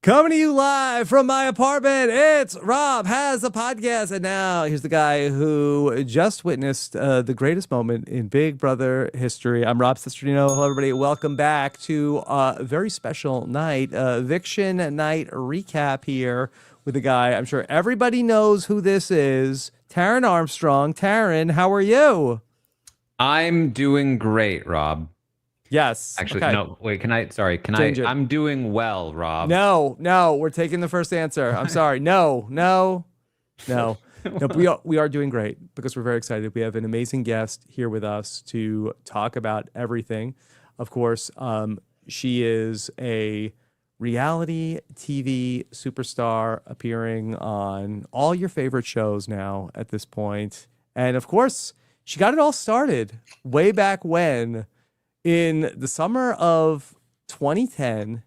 Coming to you live from my apartment, it's Rob Has a Podcast. And now here's the guy who just witnessed the greatest moment in Big Brother history. I'm Rob Cesternino. Hello, everybody. Welcome back to a very special night, Eviction night recap here with a guy. I'm sure everybody knows who this is, Taran Armstrong. Taran, how are you? I'm doing great, Rob. Yes. Actually, okay. no, wait, Change it. I'm doing well, Rob. No, we're taking the first answer. I'm sorry. No. We are doing great because we're very excited. We have an amazing guest here with us to talk about everything. Of course, she is a reality TV superstar appearing on all your favorite shows now at this point. And of course, she got it all started way back when, in the summer of 2010,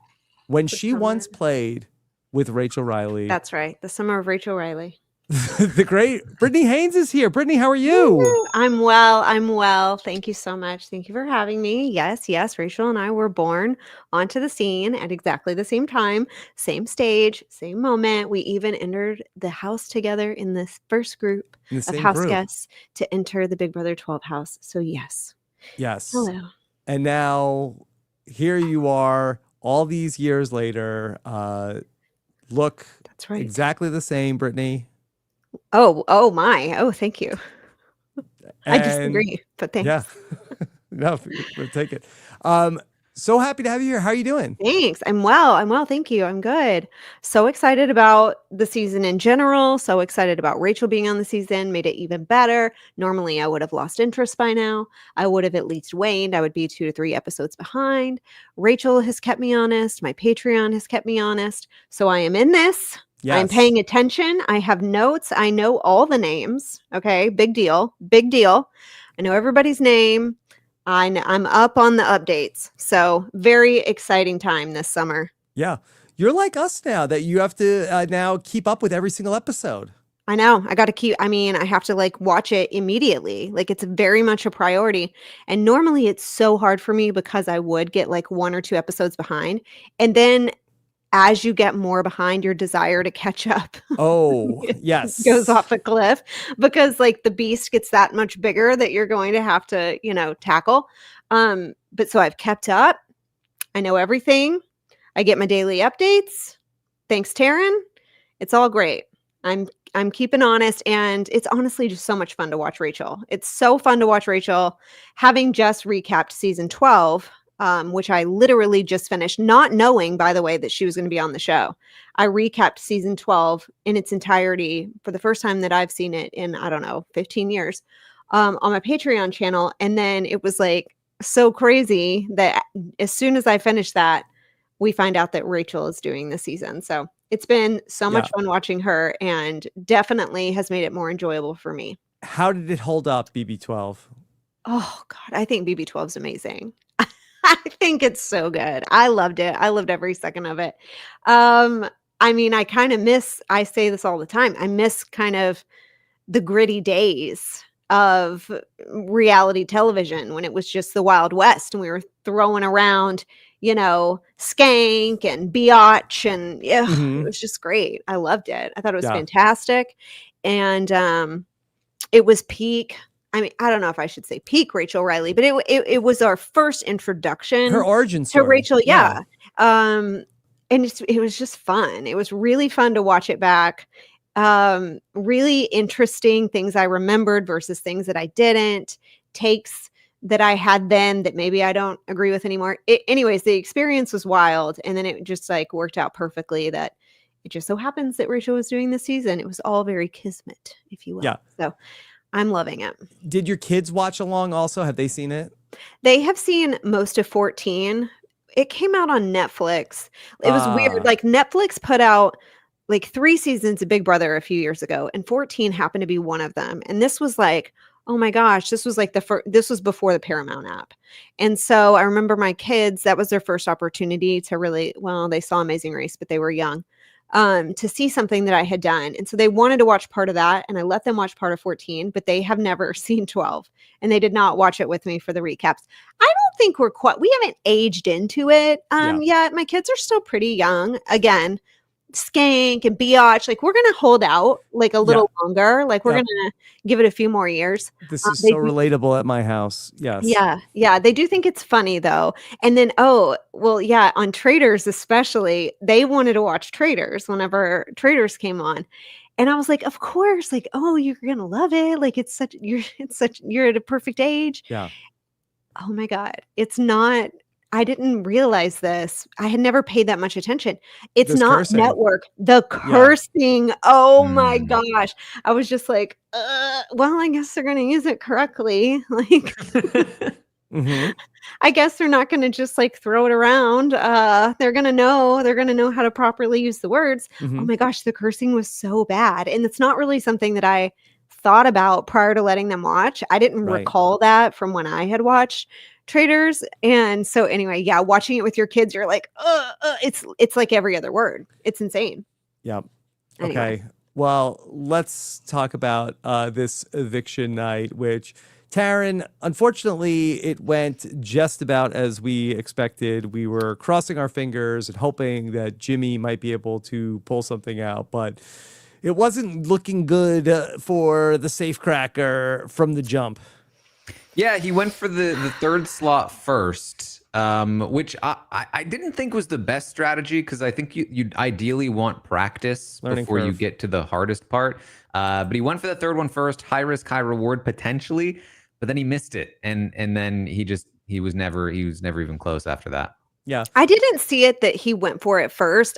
when she once played with Rachel Riley. That's right. The summer of Rachel Riley. The great Britney Haynes is here. Britney, how are you? I'm well. Thank you so much. Thank you for having me. Yes. Rachel and I were born onto the scene at exactly the same time, same stage, same moment. We even entered the house together in this first group of house guests to enter the Big Brother 12 house. So yes. Hello. And now here you are all these years later. Look, that's right. Exactly the same, Britney. Oh my. Oh, thank you. I disagree, but thanks. Yeah. No, we'll take it. So happy to have you here. How are you doing? Thanks. I'm well. Thank you. I'm good. So excited about the season in general. So excited about Rachel being on the season. Made it even better. Normally, I would have lost interest by now. I would have at least waned. I would be 2 to 3 episodes behind. Rachel has kept me honest. My Patreon has kept me honest. So I am in this. Yes. I'm paying attention. I have notes. I know all the names. Okay. Big deal. I know everybody's name. I'm up on the updates. So very exciting time this summer. Yeah. You're like us now that you have to now keep up with every single episode. I know. I have to watch it immediately. It's very much a priority. And normally it's so hard for me because I would get 1 or 2 episodes behind. And then as you get more behind, your desire to catch up yes goes off a cliff because the beast gets that much bigger that you're going to have to tackle. But so I've kept up. I know everything. I get my daily updates. Thanks, Taran. It's all great. I'm keeping honest, and it's honestly just so much fun to watch Rachel. It's so fun to watch Rachel, having just recapped season 12. Which I literally just finished, not knowing, by the way, that she was going to be on the show. I recapped season 12 in its entirety for the first time that I've seen it in, 15 years, on my Patreon channel. And then it was so crazy that as soon as I finished that, we find out that Rachel is doing the season. So it's been so much fun watching her, and definitely has made it more enjoyable for me. How did it hold up, BB12? Oh, God, I think BB12 is amazing. I think it's so good. I loved it. I loved every second of it. I kind of miss, I say this all the time, I miss kind of the gritty days of reality television when it was just the Wild West and we were throwing around, skank and biatch, and it was just great. I loved it. I thought it was fantastic. And it was peak. I don't know if I should say peak Rachel Riley, but it was our first introduction. Her origin story. To Rachel, yeah. And it was just fun. It was really fun to watch it back. Really interesting things I remembered versus things that I didn't. Takes that I had then that maybe I don't agree with anymore. Anyways, the experience was wild. And then it just worked out perfectly that it just so happens that Rachel was doing this season. It was all very kismet, if you will. Yeah. So I'm loving it. Did your kids watch along also? Have they seen it? They have seen most of 14. It came out on Netflix. It was weird. Netflix put out 3 seasons of Big Brother a few years ago, and 14 happened to be one of them. And this was oh my gosh, this was this was before the Paramount app. And so I remember my kids, that was their first opportunity to really, they saw Amazing Race, but they were young. to see something that I had done. And so they wanted to watch part of that, and I let them watch part of 14, but they have never seen 12, and they did not watch it with me for the recaps. I don't think we haven't aged into it yet. My kids are still pretty young. Again, Skank and Biatch, like we're gonna hold out like a little longer. Like we're gonna give it a few more years. This is so relatable at my house. Yes. Yeah. They do think it's funny though. And then on Traitors especially, they wanted to watch Traitors whenever Traitors came on. And I was like, of course, like, oh, you're gonna love it. Like you're at a perfect age. Yeah. Oh my God. It's not. I didn't realize this. I had never paid that much attention. It's There's not cursing. network. The cursing. Oh my gosh. I was just like, well, I guess they're going to use it correctly. Like, I guess they're not going to just like throw it around. They're going to know how to properly use the words. Oh my gosh, the cursing was so bad. And it's not really something that I thought about prior to letting them watch. I didn't recall that from when I had watched Traitors. And so anyway, watching it with your kids, you're like, it's like every other word. It's insane. Yep. Anyway. Okay. Well, let's talk about this eviction night, which Taran, unfortunately, it went just about as we expected. We were crossing our fingers and hoping that Jimmy might be able to pull something out, but it wasn't looking good for the safecracker from the jump. Yeah, he went for the third slot first, which I didn't think was the best strategy, because I think you ideally want practice before you get to the hardest part. But he went for the third one first, high risk, high reward potentially, but then he missed it, and then he was never even close after that. Yeah, I didn't see it that he went for it first.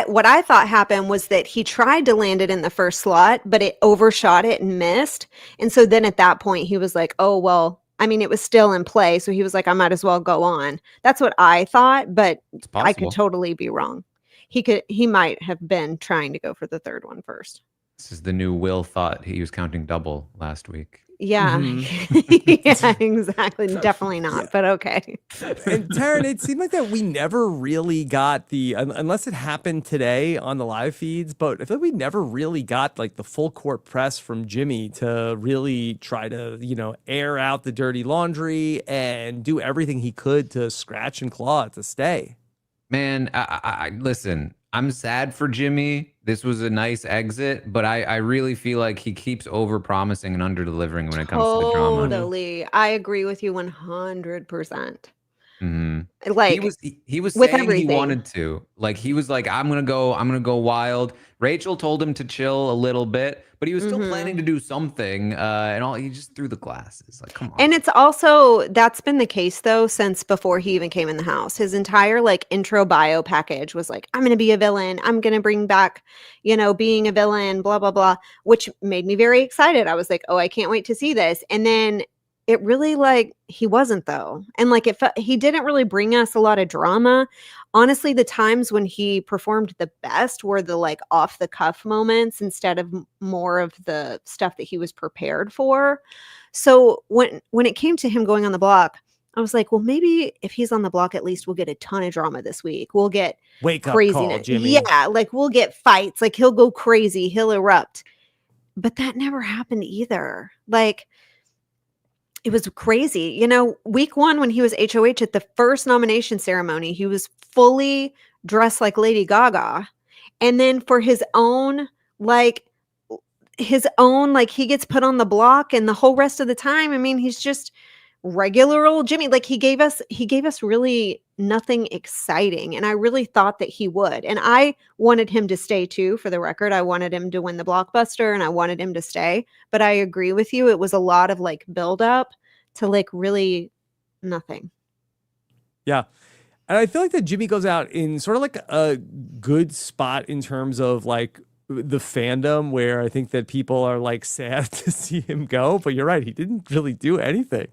What I thought happened was that he tried to land it in the first slot, but it overshot it and missed. And so then at that point he was like, oh, well, I mean, it was still in play. So he was like, I might as well go on. That's what I thought, but I could totally be wrong. He might have been trying to go for the third one first. This is the new Will thought he was counting double last week. Yeah, yeah, exactly. Definitely not, but okay. And Taran, it seemed like that we never really got unless it happened today on the live feeds, but I feel like we never really got like the full court press from Jimmy to really try to, air out the dirty laundry and do everything he could to scratch and claw to stay. Man, I listen, I'm sad for Jimmy. This was a nice exit, but I really feel like he keeps over-promising and under-delivering when it comes to the drama. Totally. I agree with you 100%. Mm-hmm. Like he was with saying everything. He wanted to. Like he was like, I'm gonna go wild. Rachel told him to chill a little bit, but he was still planning to do something. He just threw the glasses. Like, come on. And it's also, that's been the case though since before he even came in the house. His entire like intro bio package was like, I'm gonna be a villain. I'm gonna bring back, being a villain, blah blah blah, which made me very excited. I was like, oh, I can't wait to see this. And then it really he wasn't though. And like he didn't really bring us a lot of drama. Honestly, the times when he performed the best were the like off the cuff moments instead of more of the stuff that he was prepared for. So when it came to him going on the block, I was like, well, maybe if he's on the block, at least we'll get a ton of drama this week. We'll get wake up craziness. Call, Jimmy. Yeah, like we'll get fights. Like he'll go crazy. He'll erupt. But that never happened either. Like, it was crazy. Week one, when he was HOH at the first nomination ceremony, he was fully dressed like Lady Gaga. And then for his own, he gets put on the block, and the whole rest of the time, I mean, he's just regular old Jimmy. Like he gave us really nothing exciting. And I really thought that he would. And I wanted him to stay too, for the record. I wanted him to win the blockbuster and I wanted him to stay. But I agree with you. It was a lot of build up to really nothing. Yeah. And I feel like that Jimmy goes out in sort of like a good spot in terms of the fandom, where I think that people are sad to see him go. But you're right. He didn't really do anything.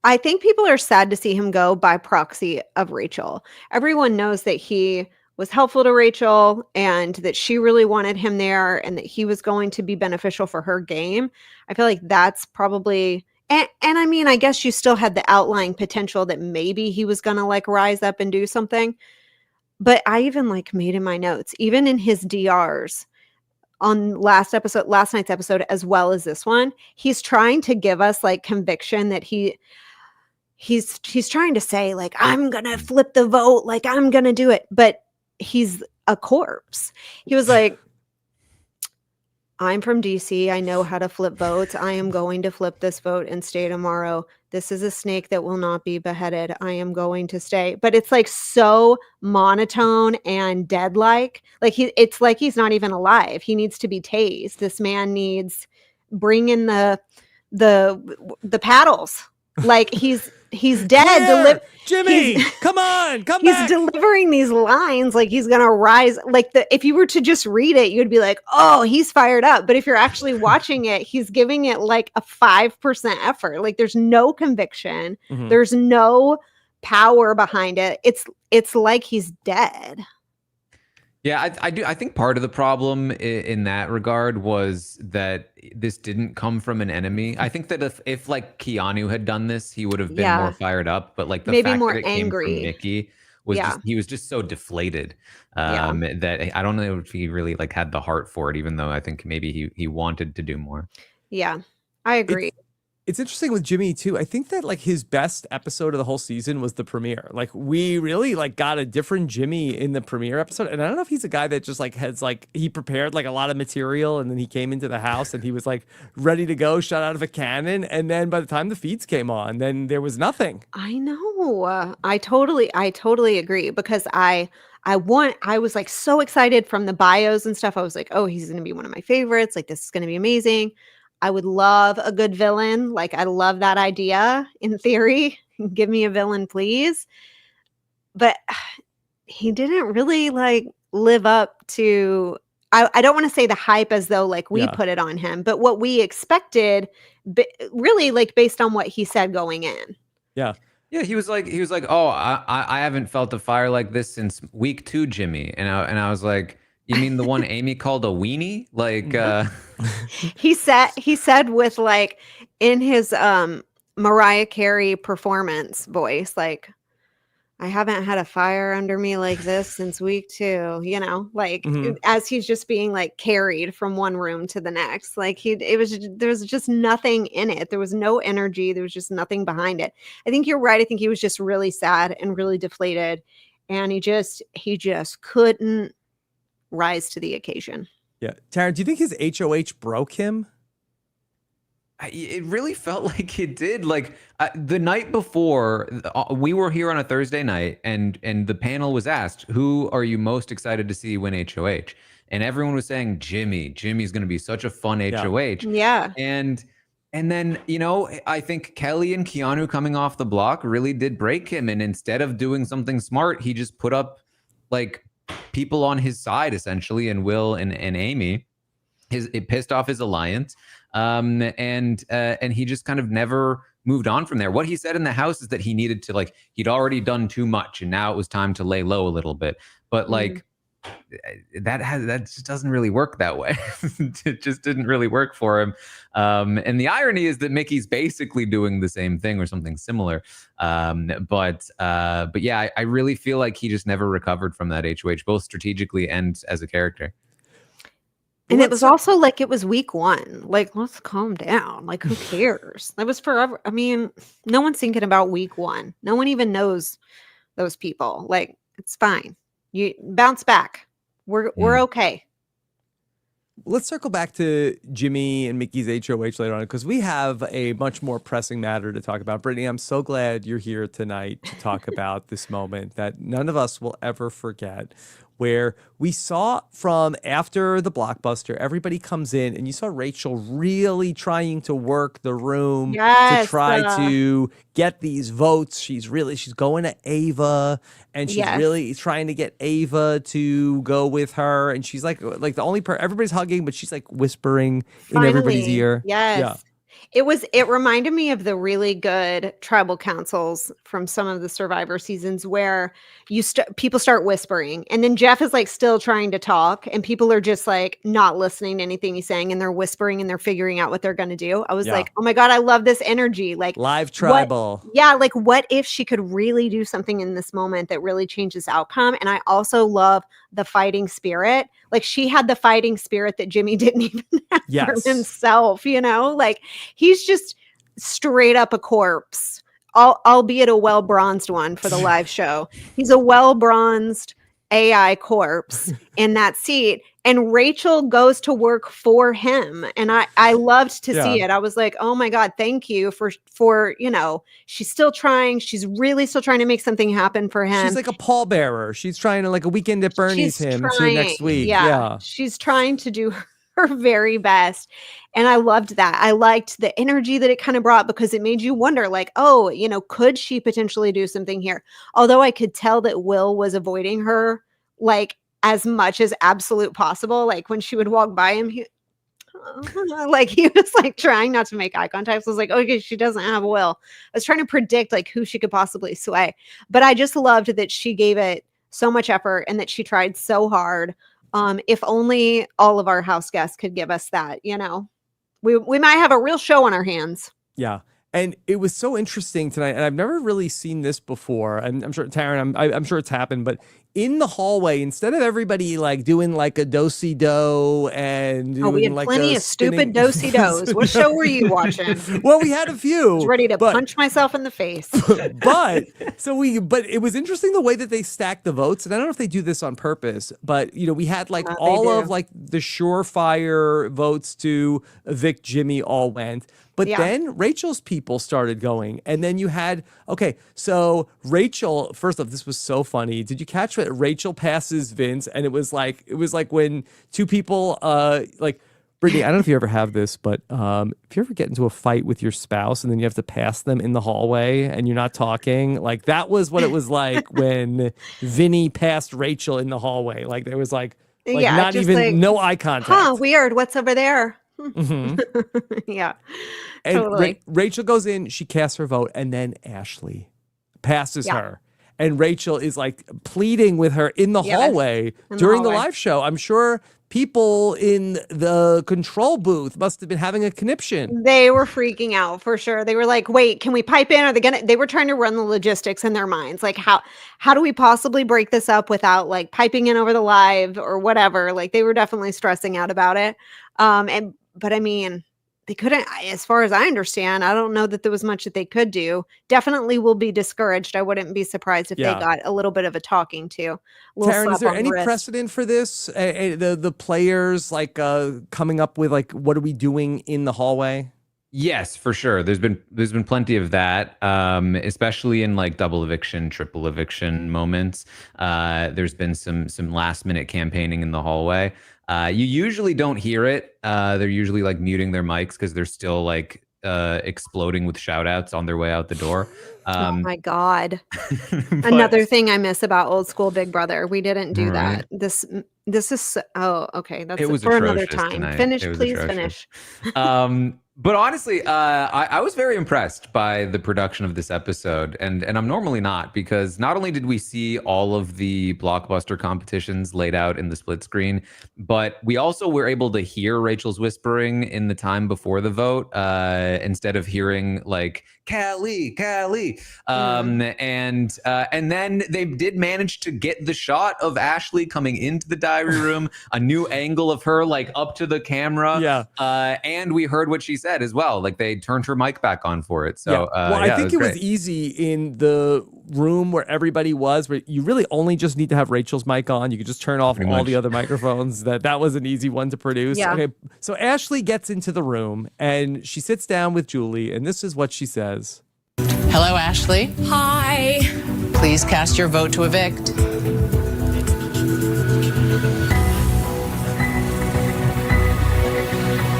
I think people are sad to see him go by proxy of Rachel. Everyone knows that he was helpful to Rachel and that she really wanted him there and that he was going to be beneficial for her game. I feel like that's probably, and I mean, I guess you still had the outlying potential that maybe he was going to rise up and do something. But I even like made in my notes, even in his DRs on last night's episode, as well as this one, he's trying to give us like conviction that he's trying to say like, I'm gonna flip the vote, like I'm gonna do it, but he's a corpse. He was like, I'm from DC. I know how to flip votes. I am going to flip this vote and stay tomorrow. This is a snake that will not be beheaded. I am going to stay. But it's like so monotone and dead-like. Like it's like he's not even alive. He needs to be tased. This man needs bring in the paddles. Like he's dead. Jimmy, come on, come he's back. He's delivering these lines like he's gonna rise. Like if you were to just read it, you'd be like, oh, he's fired up. But if you're actually watching it, he's giving it like a 5% effort. Like there's no conviction. Mm-hmm. There's no power behind it. It's like he's dead. Yeah, I think part of the problem in that regard was that this didn't come from an enemy. I think that if like Keanu had done this, he would have been more fired up. But like the maybe fact more that it angry. came from Mickey was he was just so deflated that I don't know if he really like had the heart for it, even though I think maybe he wanted to do more. Yeah, I agree. It's interesting with Jimmy too. I think that like his best episode of the whole season was the premiere. Like we really like got a different Jimmy in the premiere episode. And I don't know if he's a guy that just like has like he prepared like a lot of material and then he came into the house and he was like ready to go, shot out of a cannon. And then by the time the feeds came on, then there was nothing. I know. I totally agree because I was like so excited from the bios and stuff. I was like, oh, he's going to be one of my favorites. Like this is going to be amazing. I would love a good villain. Like, I love that idea in theory. Give me a villain, please. But he didn't really like live up to, I don't want to say the hype as though like we put it on him, but what we expected, really like based on what he said going in. Yeah. Yeah, he was like, oh, I haven't felt a fire like this since week 2, Jimmy. And I was like, you mean the one Amy called a weenie? Like he said with like in his Mariah Carey performance voice, like, I haven't had a fire under me like this since week 2, you know, like as he's just being like carried from one room to the next. Like there was just nothing in it. There was no energy. There was just nothing behind it. I think you're right. I think he was just really sad and really deflated, and he just couldn't rise to the occasion. Yeah. Taran, do you think his HOH broke him? It really felt like it did. Like the night before, we were here on a Thursday night, and the panel was asked, "Who are you most excited to see win HOH?" And everyone was saying Jimmy. Jimmy's going to be such a fun HOH. Yeah. And then, you know, I think Kelly and Keanu coming off the block really did break him. And instead of doing something smart, he just put up like people on his side essentially, and Will and Amy. It pissed off his alliance. And he just kind of never moved on from there. What he said in the house is that he needed to, like, he'd already done too much and now it was time to lay low a little bit. But like that just doesn't really work that way. It just didn't really work for him. And the irony is that Mickey's basically doing the same thing or something similar. But yeah, I really feel like he just never recovered from that HOH, both strategically and as a character. And it was also like it was week 1. Like, let's calm down. Like, who cares? That was forever. I mean, no one's thinking about week 1. No one even knows those people. Like, it's fine. You bounce back. We're okay. Let's circle back to Jimmy and Mickey's HOH later on, because we have a much more pressing matter to talk about. Brittany, I'm so glad you're here tonight to talk about this moment that none of us will ever forget, where we saw from after the blockbuster, everybody comes in and you saw Rachel really trying to work the room to try to get these votes. She's going to Ava, and she's really trying to get Ava to go with her. And she's like the only everybody's hugging, but she's like whispering in everybody's ear. Yes. Yeah. It reminded me of the really good tribal councils from some of the Survivor seasons where people start whispering, and then Jeff is like still trying to talk, and people are just like not listening to anything he's saying, and they're whispering and they're figuring out what they're going to do. I was like, oh my God, I love this energy. Like live tribal. Like what if she could really do something in this moment that really changes outcome? And I also love the fighting spirit. Like she had the fighting spirit that Jimmy didn't even have for himself, you know, like he's just straight up a corpse, albeit a well-bronzed one for the live show. He's a well-bronzed AI corpse in that seat. And Rachel goes to work for him. And I loved to see it. I was like, oh my God, thank you for, you know, she's still trying. She's really still trying to make something happen for him. She's like a pallbearer. She's trying to like a weekend at Bernie's to next week. Yeah. She's trying to do her very best. And I loved that. I liked the energy that it kind of brought because it made you wonder like, oh, you know, could she potentially do something here? Although I could tell that Will was avoiding her like as much as absolute possible. Like when she would walk by him, he was like trying not to make eye contact. So I was like, okay, she doesn't have Will. I was trying to predict like who she could possibly sway. But I just loved that she gave it so much effort and that she tried so hard. If only all of our house guests could give us that, you know, we might have a real show on our hands. Yeah. And it was so interesting tonight, and I've never really seen this before. And I'm sure, Taran, I'm sure it's happened, but in the hallway, instead of everybody like doing like a do-si-do and doing we had like plenty of stupid do-si-dos. What show were you watching? Well, we had a few. I was ready to punch myself in the face. but it was interesting the way that they stacked the votes, and I don't know if they do this on purpose, but you know, we had like all of like the surefire votes to evict Jimmy all went. But then Rachel's people started going. And then you had, okay, so Rachel, first off, this was so funny. Did you catch what Rachel passes Vince? And it was like when two people, like, Brittany, I don't know if you ever have this, but if you ever get into a fight with your spouse and then you have to pass them in the hallway and you're not talking, like that was what it was like when Vinny passed Rachel in the hallway. Like there was like not even, like, no eye contact. Huh, weird. What's over there? Mm-hmm. Yeah, and totally. Rachel goes in, she casts her vote, and then Ashley passes her. And Rachel is like pleading with her in the hallway during the live show. I'm sure people in the control booth must have been having a conniption. They were freaking out for sure. They were like, wait, can we pipe in? They were trying to run the logistics in their minds. Like how do we possibly break this up without like piping in over the live or whatever? Like they were definitely stressing out about it. But I mean, they couldn't, as far as I understand, I don't know that there was much that they could do. Definitely will be discouraged. I wouldn't be surprised if they got a little bit of a talking to. Taran, is there any precedent for this? The players like coming up with like, what are we doing in the hallway? Yes, for sure. There's been plenty of that, especially in like double eviction, triple eviction moments. There's been some last minute campaigning in the hallway. You usually don't hear it. They're usually like muting their mics because they're still like exploding with shout outs on their way out the door. Oh my God. Another thing I miss about old school Big Brother. We didn't do that. This is, okay. That's for another time. Tonight. Please finish. But honestly, I was very impressed by the production of this episode, and I'm normally not, because not only did we see all of the blockbuster competitions laid out in the split screen, but we also were able to hear Rachel's whispering in the time before the vote, instead of hearing like Callie. And then they did manage to get the shot of Ashley coming into the diary room, a new angle of her like up to the camera. Yeah. And we heard what she said as well. Like they turned her mic back on for it. So I think it was easy in the room where everybody was, where you really only just need to have Rachel's mic on. You could just turn off all the other microphones. That was an easy one to produce. Yeah. Okay. So Ashley gets into the room and she sits down with Julie, and this is what she says. Hello, Ashley. Hi. Please cast your vote to evict.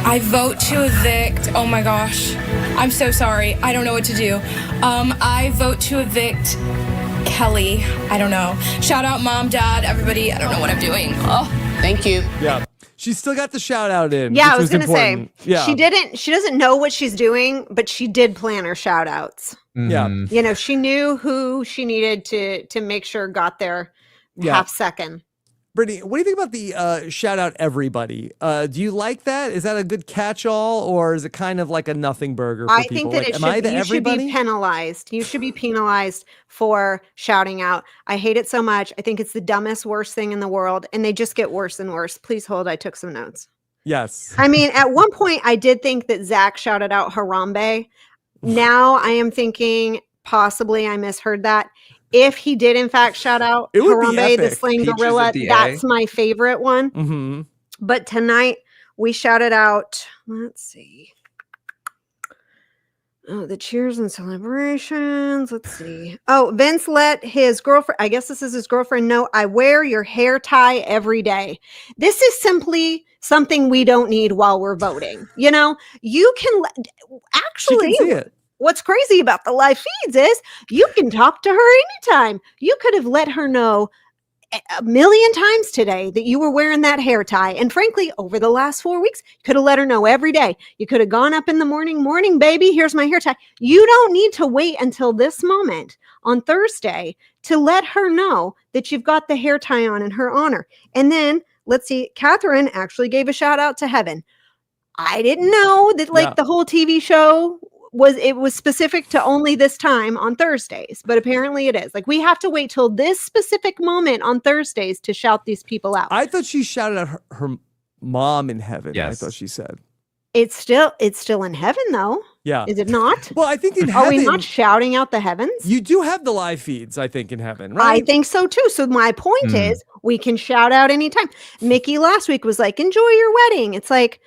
I vote to evict. Oh my gosh. I'm so sorry. I don't know what to do. I vote to evict Kelly. I don't know. Shout out mom, dad, everybody. I don't know what I'm doing. Oh. Thank you. Yeah. She still got the shout out in. Yeah, I which was going to say, important. she doesn't know what she's doing, but she did plan her shout outs. Yeah. You know, she knew who she needed to make sure got there half second. Brittany, what do you think about the shout out everybody? Do you like that? Is that a good catch all, or is it kind of like a nothing burger for I people? think that you should be penalized. You should be penalized for shouting out. I hate it so much. I think it's the dumbest, worst thing in the world, and they just get worse and worse. Please hold. I took some notes. Yes. I mean, at one point, I did think that Zach shouted out Harambe. Now I am thinking possibly I misheard that. If he did, in fact, shout out Harambe, the slain gorilla, that's my favorite one. Mm-hmm. But tonight we shouted out, let's see. Oh, the cheers and celebrations. Let's see. Oh, Vince let his girlfriend, I guess this is his girlfriend, know I wear your hair tie every day. This is simply something we don't need while we're voting. You know, you can actually. She can see it. What's crazy about the live feeds is you can talk to her anytime. You could have let her know a million times today that you were wearing that hair tie. And frankly, over the last 4 weeks, you could have let her know every day. You could have gone up in the morning, baby, here's my hair tie. You don't need to wait until this moment on Thursday to let her know that you've got the hair tie on in her honor. And then let's see, Catherine actually gave a shout out to Heaven. I didn't know that the whole TV show was specific to only this time on Thursdays, but apparently it is. Like, we have to wait till this specific moment on Thursdays to shout these people out. I thought she shouted out her mom in heaven. Yes. I thought she said. It's still in heaven though. Yeah. Is it not? Well, I think in heaven. Are we not shouting out the heavens? You do have the live feeds, I think, in heaven, right? I think so too. So my point is we can shout out anytime. Mickey last week was like, enjoy your wedding. It's like,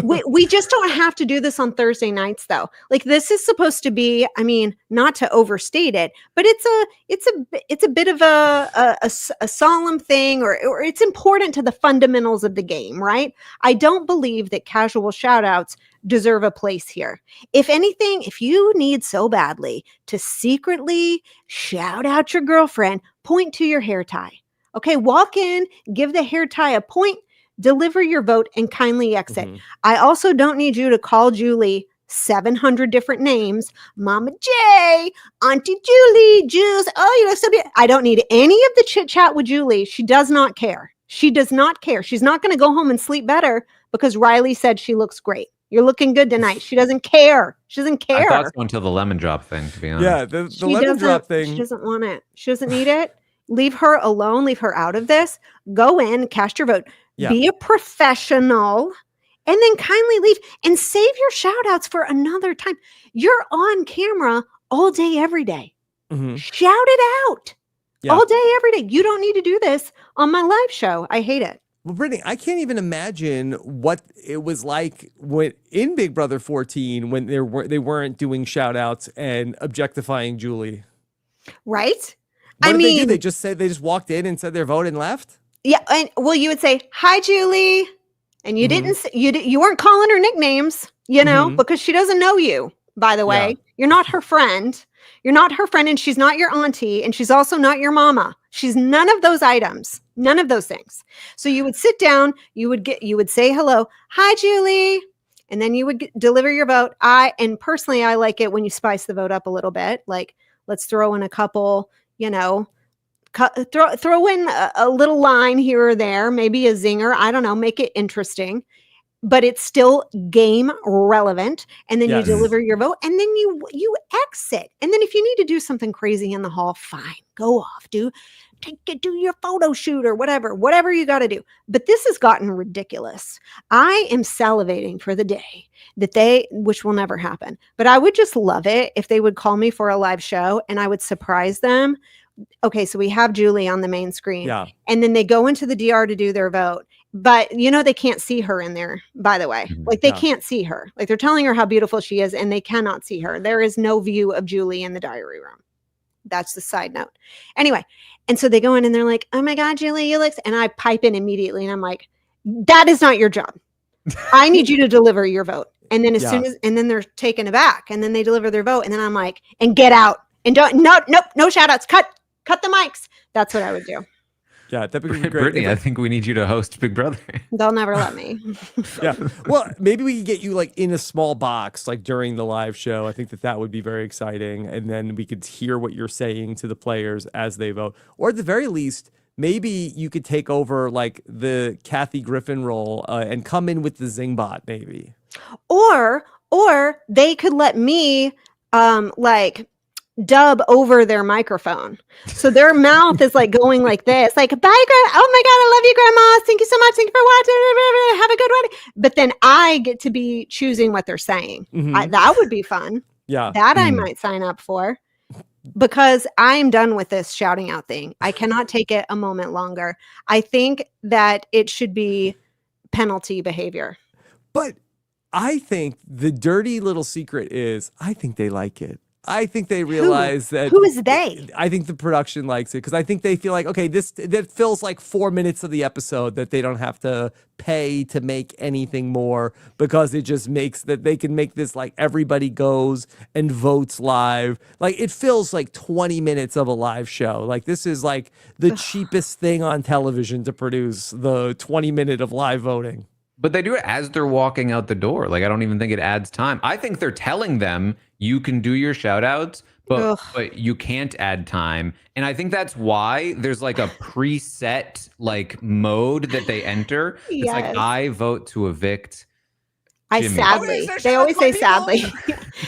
we just don't have to do this on Thursday nights though. Like, this is supposed to be, I mean, not to overstate it, but it's a bit of a solemn thing, or it's important to the fundamentals of the game, right? I don't believe that casual shout outs deserve a place here. If anything, if you need so badly to secretly shout out your girlfriend, point to your hair tie. Okay, walk in, give the hair tie a point, deliver your vote, and kindly exit. Mm-hmm. I also don't need you to call Julie 700 different names. Mama J, Auntie Julie, Juice. Oh, so I don't need any of the chit chat with Julie. She does not care. She does not care. She's not going to go home and sleep better because Riley said she looks great. You're looking good tonight. She doesn't care. She doesn't care. I thought so until the lemon drop thing, to be honest. Yeah, the lemon drop thing. She doesn't want it. She doesn't need it. Leave her alone. Leave her out of this. Go in, cast your vote. Yeah. Be a professional, and then kindly leave and save your shout outs for another time. You're on camera all day, every day. Mm-hmm. Shout it out all day, every day. You don't need to do this on my live show. I hate it. Well, Brittany, I can't even imagine what it was like in Big Brother 14 when they weren't doing shout outs and objectifying Julie. Right? What did they do? They just walked in and said their vote and left? Yeah. And you would say, hi, Julie. And you didn't, you weren't calling her nicknames, because she doesn't know you, by the way. Yeah. You're not her friend. You're not her friend, and she's not your auntie, and she's also not your mama. She's none of those items, none of those things. So you would sit down, you would say hello, hi, Julie, and then you would deliver your vote. Personally, I like it when you spice the vote up a little bit. Like, let's throw in a couple, throw in a little line here or there, maybe a zinger. I don't know, make it interesting. But it's still game relevant. And then you deliver your vote, and then you exit. And then if you need to do something crazy in the hall, fine, go off, do your photo shoot or whatever you got to do. But this has gotten ridiculous. I am salivating for the day that which will never happen, but I would just love it if they would call me for a live show and I would surprise them. Okay, so we have Julie on the main screen, and then they go into the DR to do their vote. But they can't see her in there, by the way. Like, they can't see her. Like, they're telling her how beautiful she is, and they cannot see her. There is no view of Julie in the diary room. That's the side note. Anyway, and so they go in and they're like, oh my God, Julie, you look, and I pipe in immediately, and I'm like, that is not your job. I need you to deliver your vote. And then and then they're taken aback, and then they deliver their vote, and then I'm like, and get out. And no shout outs. Cut the mics. That's what I would do. Yeah, that'd be great. Britney, I think we need you to host Big Brother. They'll never let me. Yeah. Well, maybe we could get you like in a small box, like during the live show. I think that would be very exciting. And then we could hear what you're saying to the players as they vote. Or at the very least, maybe you could take over like the Kathy Griffin role and come in with the Zingbot, maybe. Or they could let me like dub over their microphone. So their mouth is like going like this, like, bye, oh my God, I love you, Grandma. Thank you so much. Thank you for watching. Have a good one. But then I get to be choosing what they're saying. That would be fun. Yeah. That I might sign up for. Because I'm done with this shouting out thing. I cannot take it a moment longer. I think that it should be penalty behavior. But I think the dirty little secret is I think they like it. I think they realize that. Who is they? I think the production likes it because I think they feel like, okay, that fills like 4 minutes of the episode that they don't have to pay to make anything more because it just makes that they can make this like everybody goes and votes live. Like it fills like 20 minutes of a live show. Like this is like the cheapest thing on television to produce the 20-minute of live voting. But they do it as they're walking out the door. Like, I don't even think it adds time. I think they're telling them you can do your shout outs, but you can't add time. And I think that's why there's like a preset like mode that they enter. It's like, I vote to evict Jimmy. They always say sadly.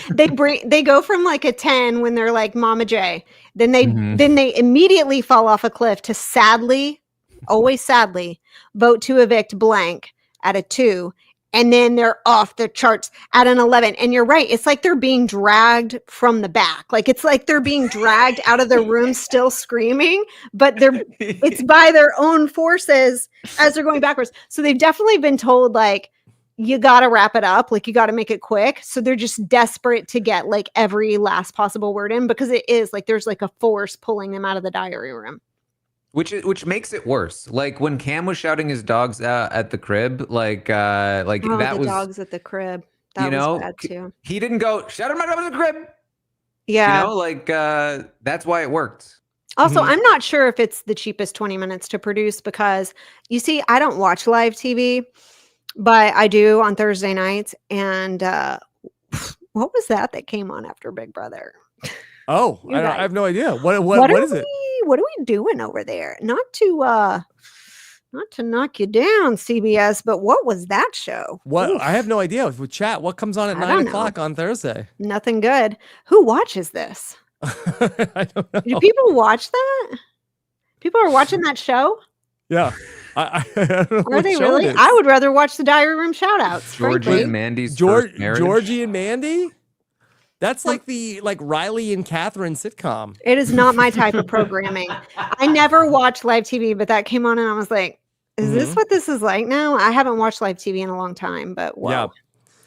They go from like a 10 when they're like Mama J. Then they immediately fall off a cliff to sadly, always sadly, vote to evict blank at a 2, and then they're off the charts at an 11. And you're right, it's like they're being dragged from the back. Like it's like they're being dragged out of their room still screaming, but it's by their own forces as they're going backwards. So they've definitely been told like, you got to wrap it up, like you got to make it quick. So they're just desperate to get like every last possible word in, because it is like there's like a force pulling them out of the diary room. Which makes it worse. Like when Cam was shouting his dogs at the crib, like that was dogs at the crib. That was bad too. He didn't go shout at my dogs at the crib. Yeah, that's why it worked. Also, I'm not sure if it's the cheapest 20 minutes to produce because you see, I don't watch live TV, but I do on Thursday nights. And what was that came on after Big Brother? Oh, I have no idea. What is it? What are we doing over there? Not to knock you down, CBS, but what was that show? What? Oof. I have no idea. With chat, what comes on at 9 o'clock on Thursday? Nothing good. Who watches this? I don't know. Do people watch that? People are watching that show? Yeah. I don't know. Are they really? I would rather watch the diary room shout-outs. Georgie and Mandy's first marriage. Georgie and Mandy? That's like the Riley and Catherine sitcom. It is not my type of programming. I never watched live TV, but that came on and I was like, is this what this is like now? I haven't watched live TV in a long time, but whoa. Yeah.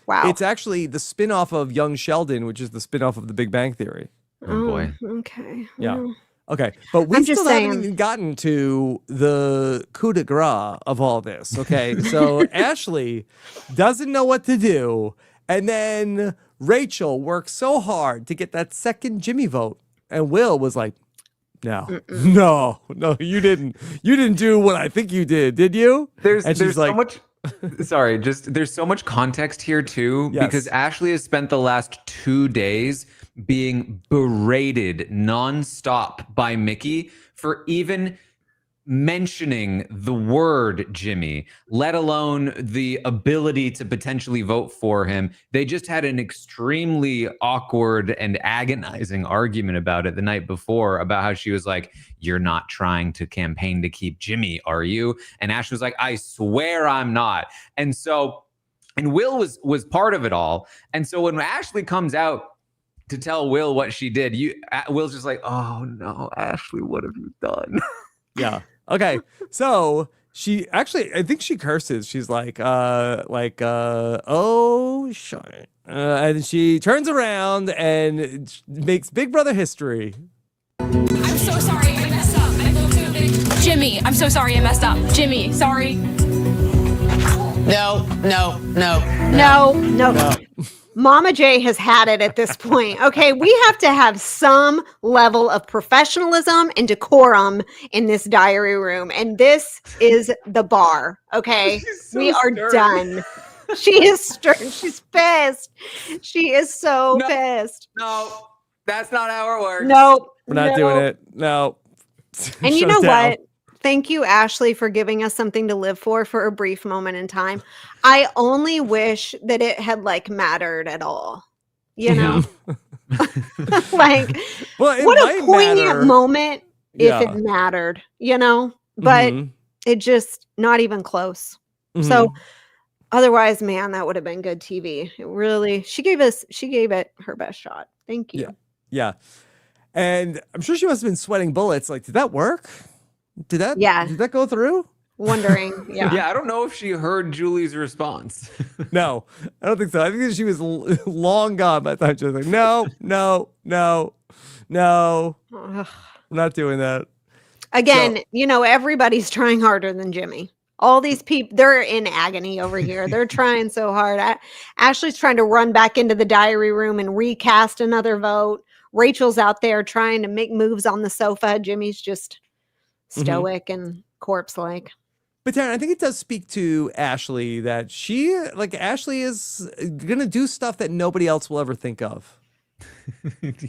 Wow. It's actually the spinoff of Young Sheldon, which is the spinoff of The Big Bang Theory. Oh boy. Okay. Yeah. Okay. But we still haven't even gotten to the coup de grace of all this. Okay. So Ashley doesn't know what to do. And then Rachel worked so hard to get that second Jimmy vote. And Will was like, no, you didn't. You didn't do what I think you did you? There's so much. Sorry, there's so much context here too, because Ashley has spent the last 2 days being berated nonstop by Mickey for even mentioning the word Jimmy, let alone the ability to potentially vote for him. They just had an extremely awkward and agonizing argument about it the night before, about how she was like, you're not trying to campaign to keep Jimmy, are you? And Ash was like, I swear I'm not. And Will was part of it all. And so when Ashley comes out to tell Will what she did, Will's just like, oh no, Ashley, what have you done? Yeah. Okay, so she actually, I think she curses. She's like, oh, shit. And she turns around and makes Big Brother history. I'm so sorry, I messed up. I vote to evict Jimmy. I'm so sorry, I messed up. Jimmy, sorry. No. Mama J has had it at this point. Okay, we have to have some level of professionalism and decorum in this diary room, and this is the bar. Okay, So we are stern. done. She is stern. She's pissed. She is so pissed. No, that's not how it works. Nope. We're not doing it. No. And you Shut know down. what? Thank you, Ashley, for giving us something to live for a brief moment in time. I only wish that it had like mattered at all. You know, like Well, what a poignant moment if it mattered, you know, but it just not even close. So otherwise, man, that would have been good TV. It really, she gave it her best shot. Thank you. Yeah. And I'm sure she must have been sweating bullets. Like, did that work? Did that go through? Wondering. Yeah, I don't know if she heard Julie's response. No, I don't think so. I think she was long gone by the time she was like, no. Ugh. I'm not doing that. Again, you know, everybody's trying harder than Jimmy. All these people, they're in agony over here. They're trying so hard. Ashley's trying to run back into the diary room and recast another vote. Rachel's out there trying to make moves on the sofa. Jimmy's just stoic and corpse-like. But Taran, I think it does speak to Ashley that Ashley is going to do stuff that nobody else will ever think of.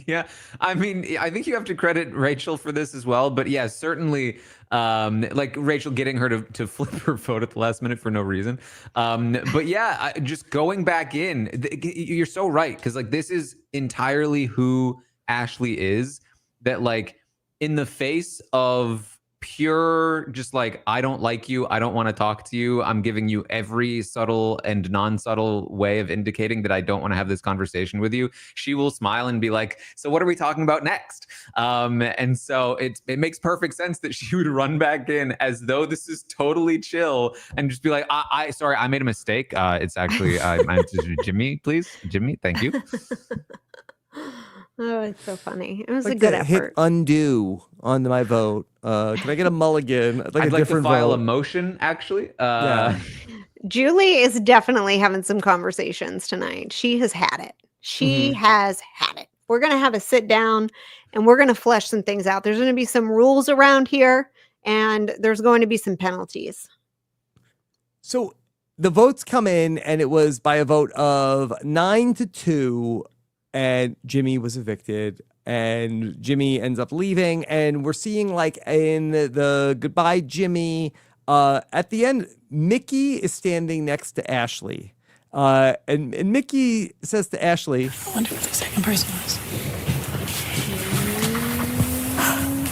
Yeah, I mean, I think you have to credit Rachel for this as well. But yeah, certainly, like Rachel getting her to flip her vote at the last minute for no reason. But yeah, just going back in, you're so right, because like this is entirely who Ashley is. That like in the face of pure just like, I don't like you, I don't want to talk to you, I'm giving you every subtle and non-subtle way of indicating that I don't want to have this conversation with you, she will smile and be like, so what are we talking about next? And so it makes perfect sense that she would run back in as though this is totally chill and just be like, sorry, I made a mistake, it's actually I'm Jimmy, please, Jimmy, thank you. Oh, it's so funny. It was like a good to hit effort. undo on my vote. Can I get a mulligan? I'd like to file vote. a motion, actually. Julie is definitely having some conversations tonight. She has had it. She has had it. We're going to have a sit down and we're going to flesh some things out. There's going to be some rules around here and there's going to be some penalties. So the votes come in and it was by a vote of 9-2 and Jimmy was evicted. And Jimmy ends up leaving, and we're seeing like in the goodbye Jimmy, at the end, Mickey is standing next to Ashley. And Mickey says to Ashley, I wonder who the second person was.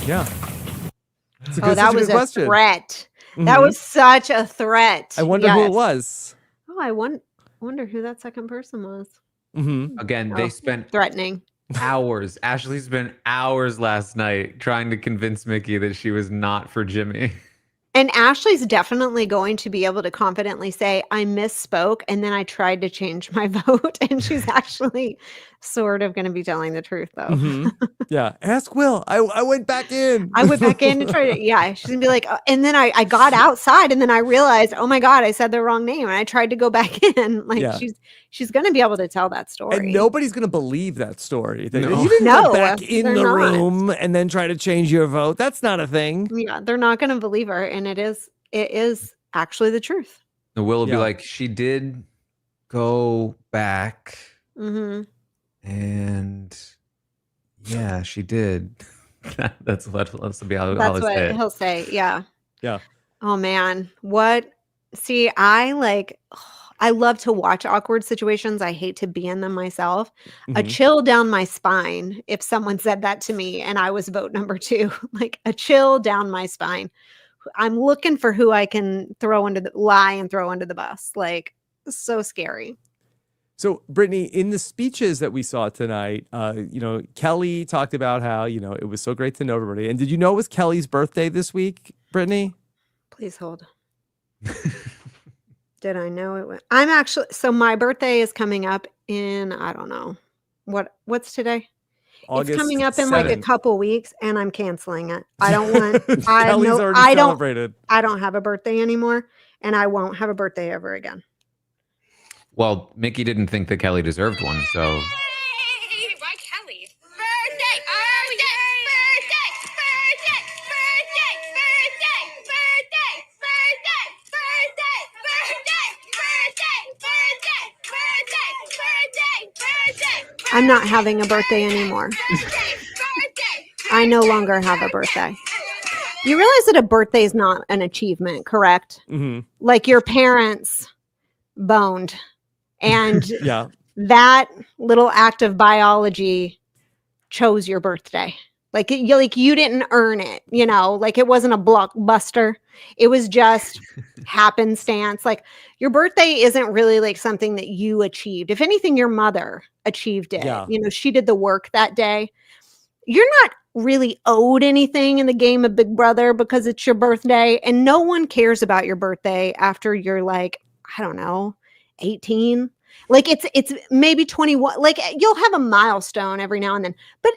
yeah. That was a question. threat. That was such a threat. I wonder who it was. Oh, I wonder who that second person was. Again, they spent threatening. hours. Ashley spent hours last night trying to convince Mickey that she was not for Jimmy. And Ashley's definitely going to be able to confidently say, I misspoke and then I tried to change my vote. And she's actually sort of going to be telling the truth, though. Yeah. Ask Will. I went back in. I went back in and tried to, yeah. She's going to be like, and then I got outside and then I realized, oh my God, I said the wrong name. And I tried to go back in. Like she's going to be able to tell that story. And nobody's going to believe that story. No. You didn't go back in the room and then try to change your vote. That's not a thing. Yeah, they're not going to believe her. And it is actually the truth. The Will will be like, she did go back. And yeah, she did. That's what he'll say. Yeah. Yeah. Oh man. See, I love to watch awkward situations. I hate to be in them myself. A chill down my spine if someone said that to me and I was vote number 2, like a chill down my spine. I'm looking for who I can throw under the bus. Like, so scary. So, Britney, in the speeches that we saw tonight, Kelly talked about how, it was so great to know everybody. And did you know it was Kelly's birthday this week, Britney? Please hold. Did I know it was? So my birthday is coming up in, I don't know. What's today? August it's coming up in 7th. like a couple weeks and I'm canceling it. I don't want, Kelly's already celebrated. I don't have a birthday anymore and I won't have a birthday ever again. Well, Mickey didn't think that Kelly deserved one, so. Why Kelly? Birthday! I'm not having a birthday anymore. I no longer have a birthday. You realize that a birthday is not an achievement, correct? Mm-hmm. Like your parents boned, and Yeah. that little act of biology chose your birthday. Like you didn't earn it, you know, like it wasn't a blockbuster. It was just happenstance. Like your birthday isn't really like something that you achieved. If anything, your mother achieved it. Yeah. You know, she did the work that day. You're not really owed anything in the game of Big Brother because it's your birthday, and no one cares about your birthday after you're like, I don't know, 18. Like it's maybe 21. Like you'll have a milestone every now and then, but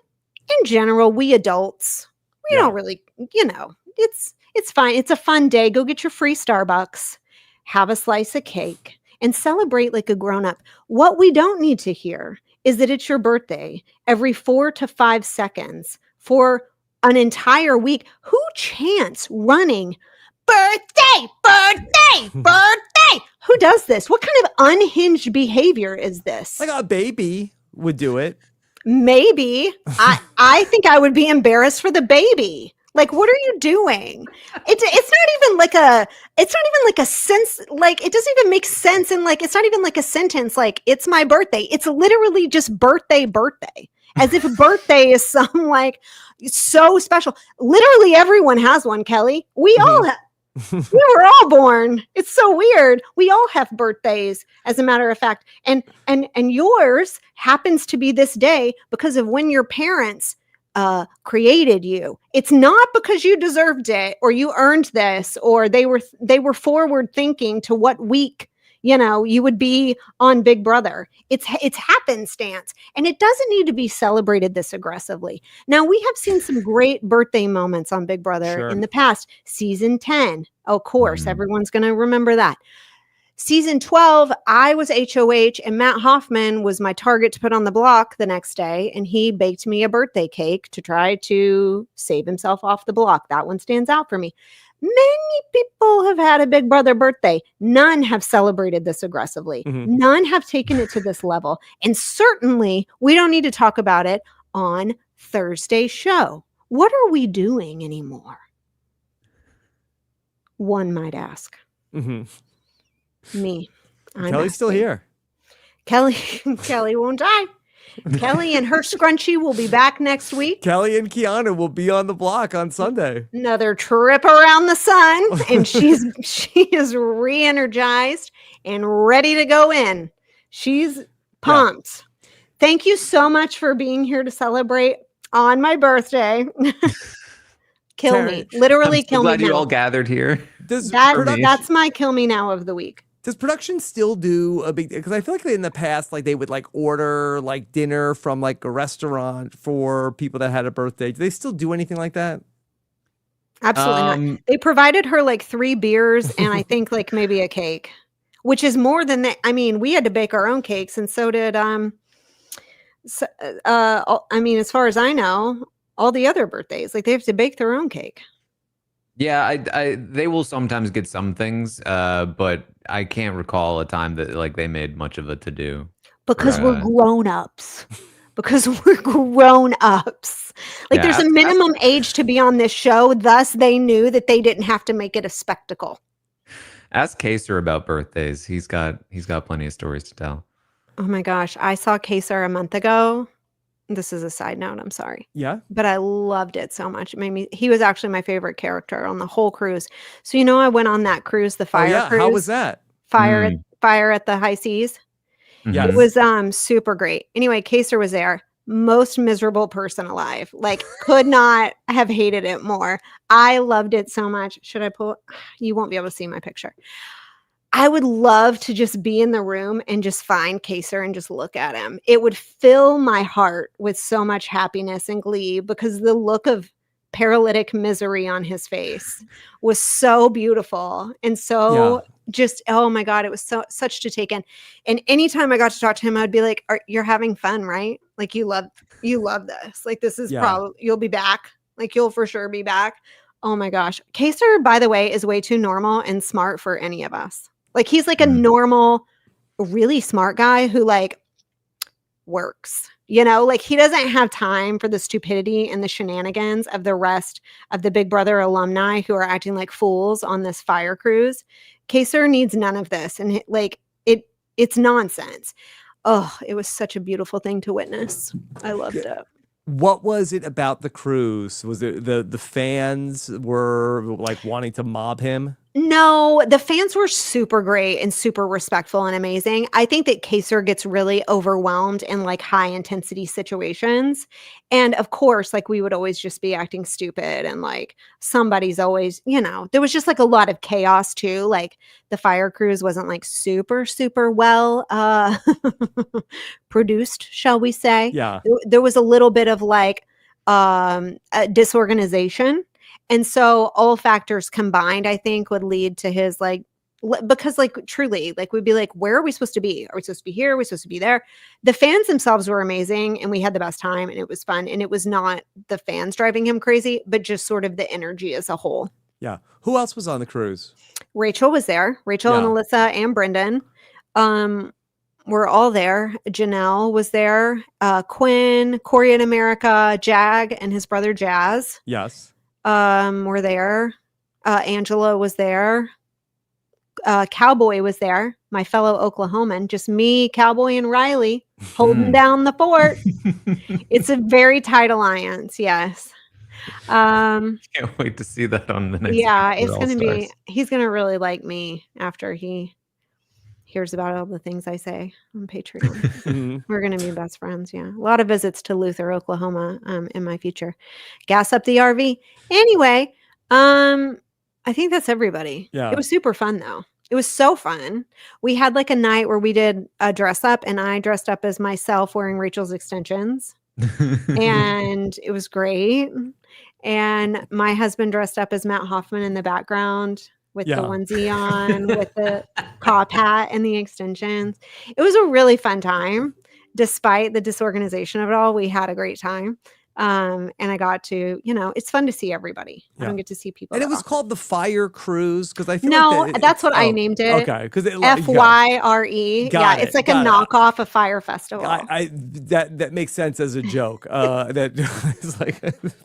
in general, we adults, we don't really, you know, it's fine. It's a fun day. Go get your free Starbucks, have a slice of cake, and celebrate like a grown-up. What we don't need to hear is that it's your birthday every 4 to 5 seconds for an entire week. Who chants running birthday, birthday, birthday? Who does this? What kind of unhinged behavior is this? Like a baby would do it. Maybe. I think I would be embarrassed for the baby. Like, what are you doing? It's not even like a sense, like it doesn't even make sense. And like, it's not even like a sentence, like it's my birthday. It's literally just birthday, as if birthday is some like so special. Literally everyone has one, Kelly. We all have. We were all born. It's so weird. We all have birthdays, as a matter of fact. And yours happens to be this day because of when your parents created you. It's not because you deserved it or you earned this or they were forward thinking to what week, you know, you would be on Big Brother. It's happenstance, and it doesn't need to be celebrated this aggressively. Now, we have seen some great birthday moments on Big Brother in the past. Season 10, of course, everyone's going to remember that. Season 12, I was HOH, and Matt Hoffman was my target to put on the block the next day, and he baked me a birthday cake to try to save himself off the block. That one stands out for me. Many people have had a Big Brother birthday. None have celebrated this aggressively. None have taken it to this level. And certainly, we don't need to talk about it on Thursday's show. What are we doing anymore? One might ask. Me. Kelly's still here. Kelly won't die. Kelly and her scrunchie will be back next week. Kelly and Kiana will be on the block on Sunday. Another trip around the sun, and she is re-energized and ready to go in. She's pumped. Yeah. Thank you so much for being here to celebrate on my birthday. Kill Taran, me. Literally kill me. I'm glad you all gathered here. That's my kill me now of the week. Does production still do a big, because I feel like in the past, like they would like order like dinner from like a restaurant for people that had a birthday. Do they still do anything like that? Absolutely not. They provided her like 3 beers and I think like maybe a cake, which is more than that. I mean, we had to bake our own cakes, and so did I mean, as far as I know, all the other birthdays, like they have to bake their own cake. Yeah, they will sometimes get some things, but I can't recall a time that like they made much of a to-do. Because we're grown-ups. Because we're grown-ups. Like there's a minimum age to be on this show, thus they knew that they didn't have to make it a spectacle. Ask Kaser about birthdays. He's got plenty of stories to tell. Oh my gosh, I saw Kaser a month ago. This is a side note, I'm sorry. Yeah. But I loved it so much. He was actually my favorite character on the whole cruise. So, you know, I went on that cruise, the fire cruise. How was that? Fire at the high seas. Yeah. It was super great. Anyway, Kaser was there. Most miserable person alive. Like, could not have hated it more. I loved it so much. Should I pull? You won't be able to see my picture. I would love to just be in the room and just find Kaser and just look at him. It would fill my heart with so much happiness and glee because the look of paralytic misery on his face was so beautiful and so just, oh my God, it was such to take in. And anytime I got to talk to him, I'd be like, you're having fun, right? Like you love this. Like this is probably, you'll be back. Like you'll for sure be back. Oh my gosh. Kaser, by the way, is way too normal and smart for any of us. Like he's like a normal, really smart guy who like works, you know, like he doesn't have time for the stupidity and the shenanigans of the rest of the Big Brother alumni who are acting like fools on this fire cruise. Kaser needs none of this. And it's nonsense. Oh, it was such a beautiful thing to witness. I loved it. What was it about the cruise? Was it the fans were like wanting to mob him? No, the fans were super great and super respectful and amazing. I think that Kaser gets really overwhelmed in like high intensity situations. And of course, like we would always just be acting stupid and like somebody's always, you know, there was just like a lot of chaos too. Like the fire cruise wasn't like super, super well produced, shall we say. Yeah. There was a little bit of like disorganization. And so all factors combined, I think, would lead to his like, because like truly, like we'd be like, where are we supposed to be? Are we supposed to be here? Are we supposed to be there? The fans themselves were amazing and we had the best time and it was fun. And it was not the fans driving him crazy, but just sort of the energy as a whole. Yeah. Who else was on the cruise? Rachel was there. Rachel and Alyssa and Brendan. Were all there. Janelle was there. Quinn, Corey in America, Jag and his brother Jazz. Yes. Were there. Angela was there. Cowboy was there. My fellow Oklahoman. Just me, Cowboy, and Riley holding down the fort. It's a very tight alliance. Yes. Can't wait to see that on the next. Yeah, it's going to be. He's going to really like me after he hears about all the things I say on Patreon. We're going to be best friends. Yeah. A lot of visits to Luther, Oklahoma, in my future. Gas up the RV. Anyway, I think that's everybody. Yeah. It was super fun though. It was so fun. We had like a night where we did a dress up and I dressed up as myself wearing Rachel's extensions and it was great. And my husband dressed up as Matt Hoffman in the background with the onesie on, with the cop hat and the extensions. It was a really fun time. Despite the disorganization of it all, we had a great time. And I got to, you know, it's fun to see everybody. I don't get to see people. And it was called the Fire Cruise because I feel like that's what I named it. Okay, because FYRE. Yeah, it's like a knockoff of Fire Festival. That makes sense as a joke. That is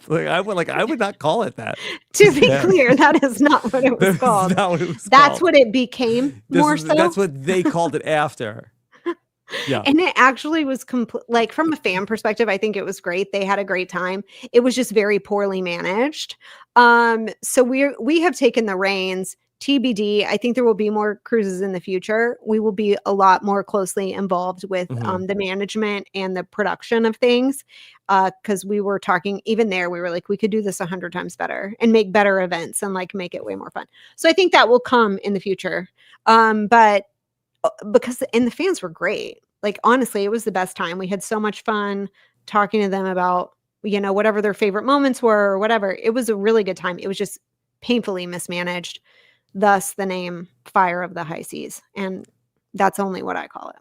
like I would not call it that. To be clear, that is not what it was called. That's what it became. That's what they called it after. Yeah. And it actually was like from a fan perspective, I think it was great. They had a great time. It was just very poorly managed. So we have taken the reins. TBD. I think there will be more cruises in the future. We will be a lot more closely involved with the management and the production of things. Because we were talking, even there, we were like, we could do this 100 times better and make better events and like make it way more fun. So I think that will come in the future. But the fans were great. Like, honestly, it was the best time. We had so much fun talking to them about, you know, whatever their favorite moments were or whatever. It was a really good time. It was just painfully mismanaged. Thus the name Fire of the High Seas. And that's only what I call it.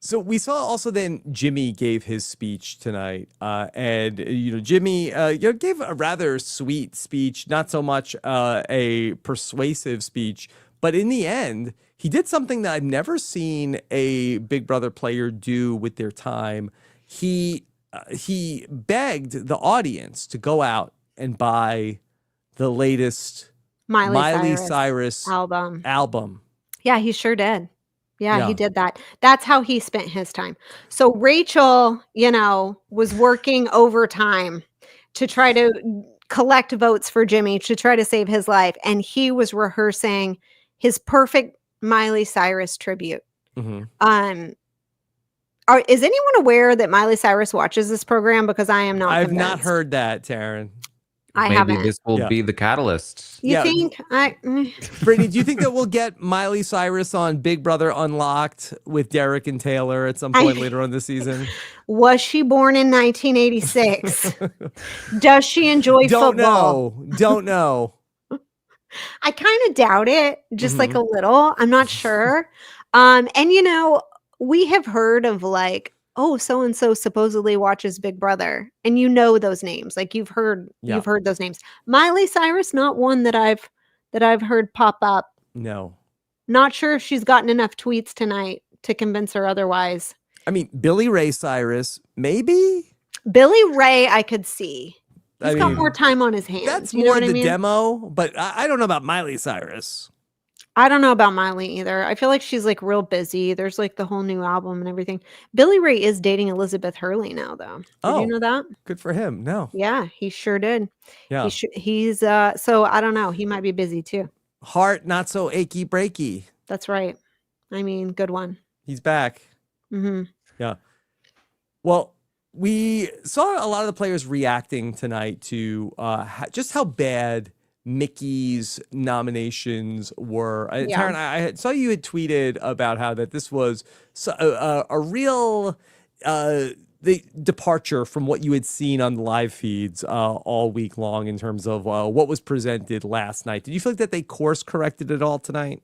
So we saw also then Jimmy gave his speech tonight. And, you know, Jimmy gave a rather sweet speech, not so much a persuasive speech, but in the end, he did something that I've never seen a Big Brother player do with their time. He begged the audience to go out and buy the latest Miley Cyrus album. Yeah, he sure did. Yeah, he did that. That's how he spent his time. So Rachel, you know, was working overtime to try to collect votes for Jimmy to try to save his life. And he was rehearsing his perfect Miley Cyrus tribute. Is anyone aware that Miley Cyrus watches this program? Because I am not. I've not heard that, Taran. I haven't. Maybe this will be the catalyst. You think? Brittany, do you think that we'll get Miley Cyrus on Big Brother Unlocked with Derek and Taylor at some point later on this season? Was she born in 1986? Does she enjoy football? Don't know. I kind of doubt it, just like Mhm. a little. I'm not sure. And we have heard of like, oh, so and so supposedly watches Big Brother, and those names. Like you've heard those names. Miley Cyrus, not one that I've heard pop up. No. Not sure if she's gotten enough tweets tonight to convince her otherwise. I mean, Billy Ray Cyrus, maybe? Billy Ray, I could see. He's got mean, more time on his hands. That's you know more what the I mean? demo, but I don't know about Miley Cyrus. I don't know about Miley either. I feel like she's like real busy. There's like the whole new album and everything. Billy Ray is dating Elizabeth Hurley now, though. Did you know that? Good for him. No. Yeah, he sure did. Yeah. He's so I don't know. He might be busy too. Heart not so achy breaky. That's right. I mean, good one. He's back. Mm-hmm. Yeah. Well, we saw a lot of the players reacting tonight to just how bad Mickey's nominations were. Yeah. Taran, I saw you had tweeted about how that this was a real the departure from what you had seen on the live feeds all week long in terms of what was presented last night. Did you feel like that they course corrected it all tonight?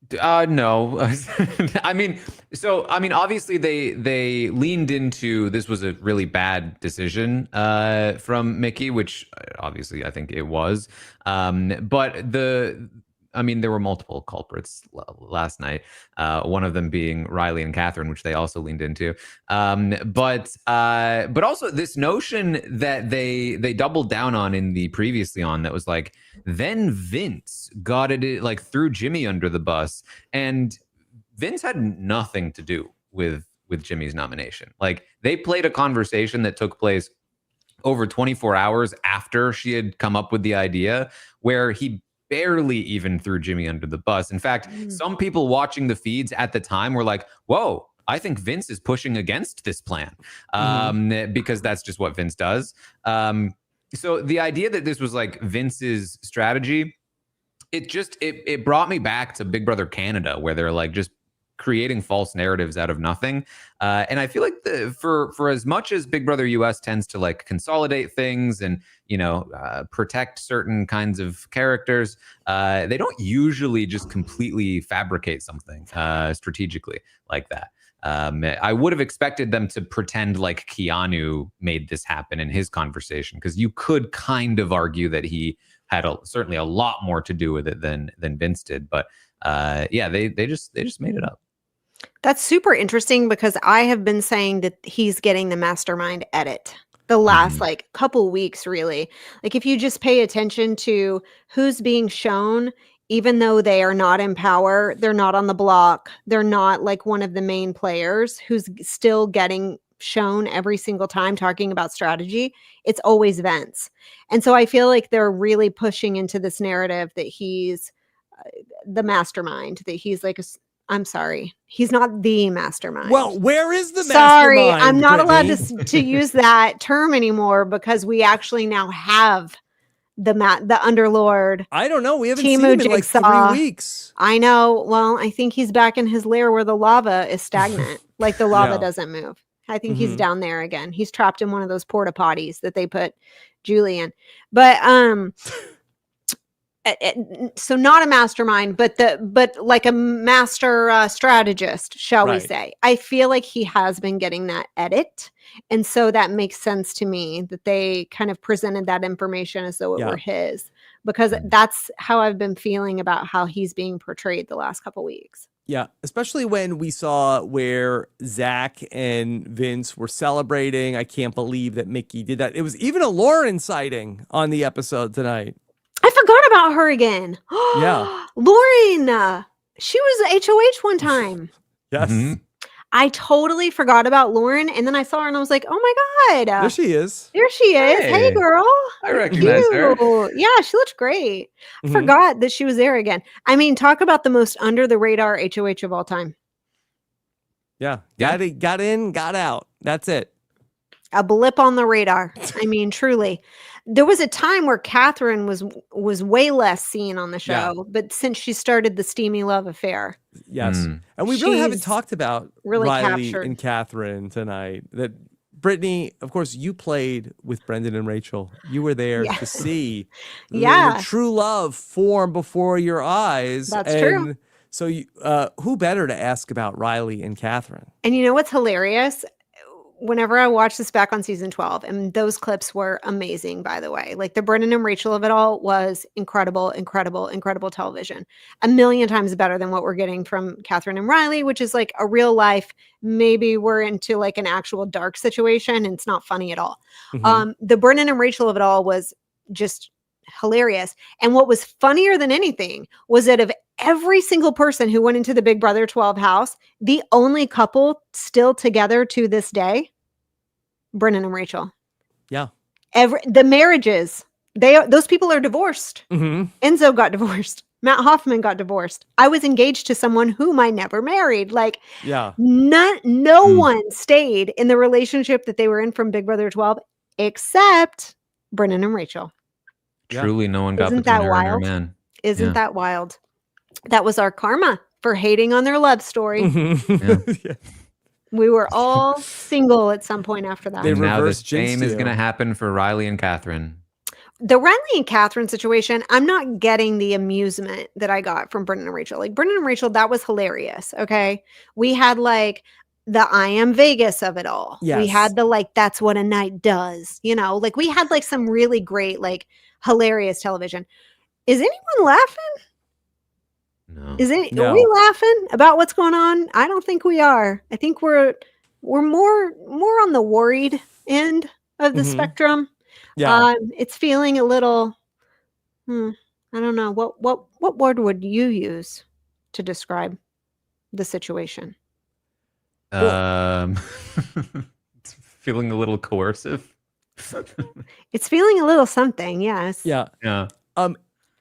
No. I mean, obviously they leaned into this was a really bad decision from Mickey, which obviously I think it was. But there were multiple culprits last night. One of them being Riley and Catherine, which they also leaned into. But also this notion that they doubled down on in the previously on that was like, then Vince got it like threw Jimmy under the bus, and Vince had nothing to do with Jimmy's nomination. Like they played a conversation that took place over 24 hours after she had come up with the idea, where he barely even threw Jimmy under the bus. In fact, some people watching the feeds at the time were like, whoa, I think Vince is pushing against this plan because that's just what Vince does. So the idea that this was like Vince's strategy, it brought me back to Big Brother Canada, where they're like just creating false narratives out of nothing. And I feel like for as much as Big Brother US tends to like consolidate things and, protect certain kinds of characters, they don't usually just completely fabricate something strategically like that. I would have expected them to pretend like Keanu made this happen in his conversation, because you could kind of argue that he had certainly a lot more to do with it than Vince did. But they just made it up. That's super interesting, because I have been saying that he's getting the mastermind edit the last like couple weeks, really. Like if you just pay attention to who's being shown, even though they are not in power, they're not on the block, they're not like one of the main players, who's still getting shown every single time talking about strategy, it's always Vince. And so I feel like they're really pushing into this narrative that he's the mastermind, that he's like I'm sorry, he's not the mastermind. Well, where is the Sorry, mastermind? I'm not allowed Brittany? to use that term anymore, because we actually now have the Underlord. I don't know. We haven't Timu seen him in like Jigsaw. 3 weeks. I know. Well, I think he's back in his lair where the lava is stagnant. Like the lava doesn't move. I think he's down there again. He's trapped in one of those porta potties that they put Julie in. But so not a mastermind, but like a master strategist, shall we say. I feel like he has been getting that edit. And so that makes sense to me that they kind of presented that information as though it were his, because that's how I've been feeling about how he's being portrayed the last couple weeks. Yeah, especially when we saw where Zach and Vince were celebrating. I can't believe that Mickey did that. It was even a Lauren sighting on the episode tonight. I forgot about her again. Yeah. Lauren, she was HOH one time. Yes. Mm-hmm. I totally forgot about Lauren, and then I saw her and I was like, oh my God. There she is. There she is. Hey girl. I recognize her. Yeah, she looked great. I forgot that she was there again. I mean, talk about the most under the radar HOH of all time. Yeah. Got in, got out. That's it. A blip on the radar. I mean, truly. There was a time where Catherine was way less seen on the show, but since she started the steamy love affair. Yes. And we really haven't talked about really Riley captured. and Catherine tonight. That Brittany, of course, you played with Brendan and Rachel. You were there Yeah. to see Yeah. the true love form before your eyes. That's true. So, who better to ask about Riley and Catherine? And you know what's hilarious? Whenever I watch this back on season 12, and those clips were amazing, by the way, like the Brendan and Rachel of it all was incredible, incredible, incredible television. A million times better than what we're getting from Catherine and Riley, which is like a real life. Maybe we're into like an actual dark situation and it's not funny at all. Mhm. The Brendan and Rachel of it all was just hilarious. And what was funnier than anything was that of every single person who went into the Big Brother 12 house, the only couple still together to this day, Brendan and Rachel. Yeah. The marriages, those people are divorced. Mhm. Enzo got divorced. Matt Hoffman got divorced. I was engaged to someone whom I never married. Like, Yeah. no one stayed in the relationship that they were in from Big Brother 12 except Brendan and Rachel. Yeah. Truly, no one got Isn't between that her and her wild? man. Isn't Yeah. that wild? That was our karma for hating on their love story. Mhm. Yeah. We were all single at some point after that. They And now the reverse jinxed same is you. going to happen for Riley and Catherine. The Riley and Catherine situation, I'm not getting the amusement that I got from Brendan and Rachel. Like Brendan and Rachel, that was hilarious. Okay. We had like the I Am Vegas of it all. We Yes. had the like, that's what a night does. You know, like we had like some really great, like hilarious television. Is anyone laughing? No. Are we laughing about what's going on? I don't think we are. I think we're more on the worried end of the Mhm. spectrum. Yeah. It's feeling a little I don't know. What word would you use to describe the situation? It's feeling a little coercive. It's feeling a little something, yes. Yeah. Yeah.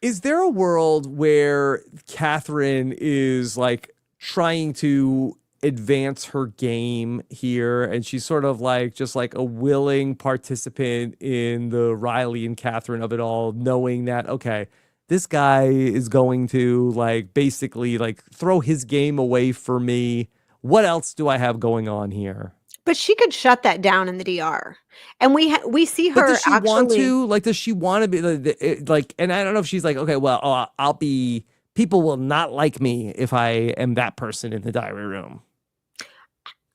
Is there a world where Catherine is like trying to advance her game here and she's sort of like just like a willing participant in the Riley and Catherine of it all, knowing that, okay, this guy is going to like basically like throw his game away for me. What else do I have going on here? But she could shut that down in the DR. And we see her But does she actually want to? Like, does she want to be like? And I don't know if she's like, okay, well, I'll be. People will not like me if I am that person in the diary room.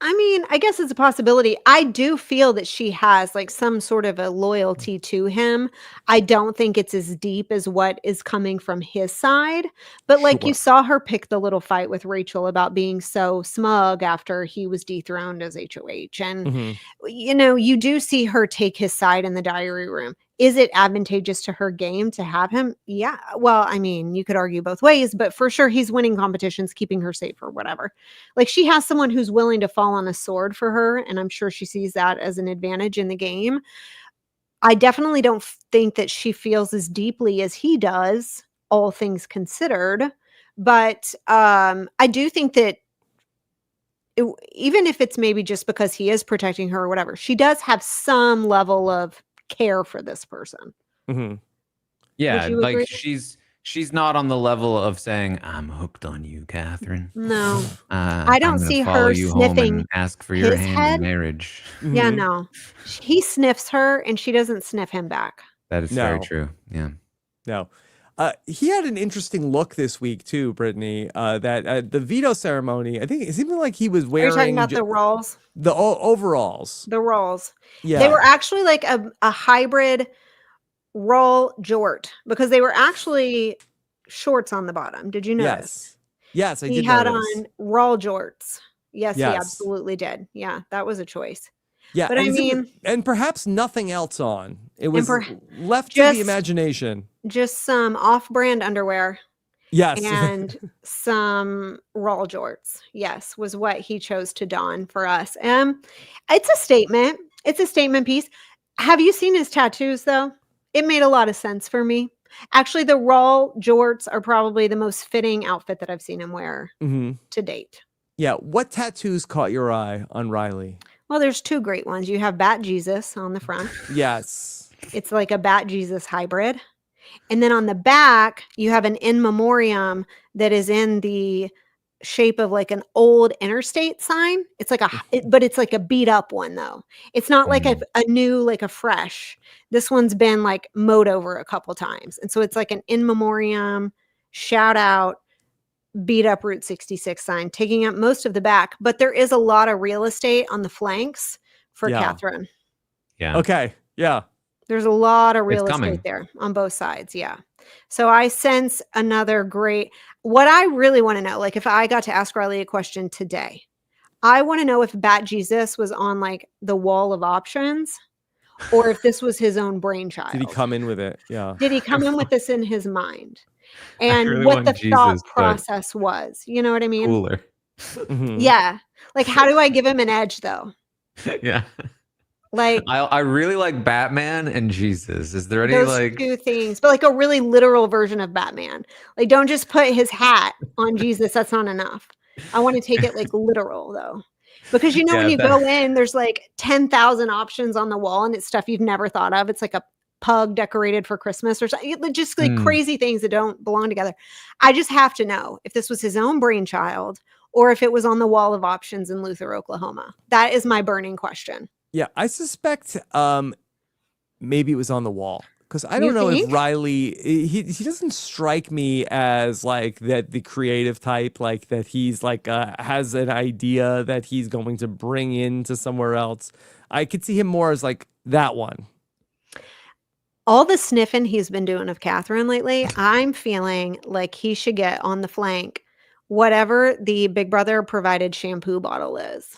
I mean, I guess it's a possibility. I do feel that she has like some sort of a loyalty to him. I don't think it's as deep as what is coming from his side. But like you Sure. saw her pick the little fight with Rachel about being so smug after he was dethroned as HOH. And, Mhm. you know, you do see her take his side in the diary room. Is it advantageous to her game to have him? Yeah. Well, I mean, you could argue both ways, but for sure he's winning competitions, keeping her safe or whatever. Like she has someone who's willing to fall on a sword for her, and I'm sure she sees that as an advantage in the game. I definitely don't think that she feels as deeply as he does, all things considered. But I do think that even if it's maybe just because he is protecting her or whatever, she does have some level of care for this person. Mhm. Yeah, Would you like agree? she's not on the level of saying, "I'm hooked on you, Catherine. No. I don't gonna see follow her you home sniffing and ask for your his hand head. in marriage." Yeah, Mhm. no. He sniffs her and she doesn't sniff him back. That is very No. true. Yeah. No. He had an interesting look this week too, Brittany. That the veto ceremony, I think it seemed like he was Are you talking wearing about the rolls? the overalls. The rolls. Yeah. They were actually like a hybrid roll jort because they were actually shorts on the bottom. Did you notice? Yes, I He did had notice. on roll jorts. Yes, he Yes. absolutely did. Yeah, that was a choice. Yeah, But I and mean, and perhaps nothing else on. It was left to just- the imagination. just some off-brand underwear Yes. and some roll jorts. Yes, was what he chose to don for us. It's a statement. It's a statement piece. Have you seen his tattoos though? It made a lot of sense for me. Actually, the roll jorts are probably the most fitting outfit that I've seen him wear Mhm. to date. Yeah. What tattoos caught your eye on Riley? Well, there's two great ones. You have Bat Jesus on the front. Yes. It's like a Bat Jesus hybrid. And then on the back, you have an in memoriam that is in the shape of like an old interstate sign. It's like but it's like a beat up one though. It's not like a new, like a fresh. This one's been like mowed over a couple times. And so it's like an in memoriam shout out, beat up Route 66 sign, taking up most of the back, but there is a lot of real estate on the flanks for Catherine. Yeah. Okay. Yeah. There's a lot of real estate there on both sides. Yeah. So I sense another great, what I really want to know, like if I got to ask Riley a question today, I want to know if Bat Jesus was on like the wall of options or if this was his own brainchild. Did he come in with it? Yeah. Did he come in with this in his mind? And really what the thought process was. You know what I mean? Cooler. Yeah. Like, how do I give him an edge though? Yeah. Like, I really like Batman and Jesus. Is there any those like two things, but like a really literal version of Batman? Like, don't just put his hat on Jesus. That's not enough. I want to take it like literal though, because you know when you go in, there's like 10,000 options on the wall, and it's stuff you've never thought of. It's like a pug decorated for Christmas or something, just like crazy things that don't belong together. I just have to know if this was his own brainchild or if it was on the wall of options in Luther, Oklahoma. That is my burning question. Yeah, I suspect maybe it was on the wall, because I don't know if Riley, he doesn't strike me as like that the creative type, like that he's like has an idea that he's going to bring into somewhere else. I could see him more as like that one. All the sniffing he's been doing of Catherine lately, I'm feeling like he should get on the flank whatever the Big Brother provided shampoo bottle is.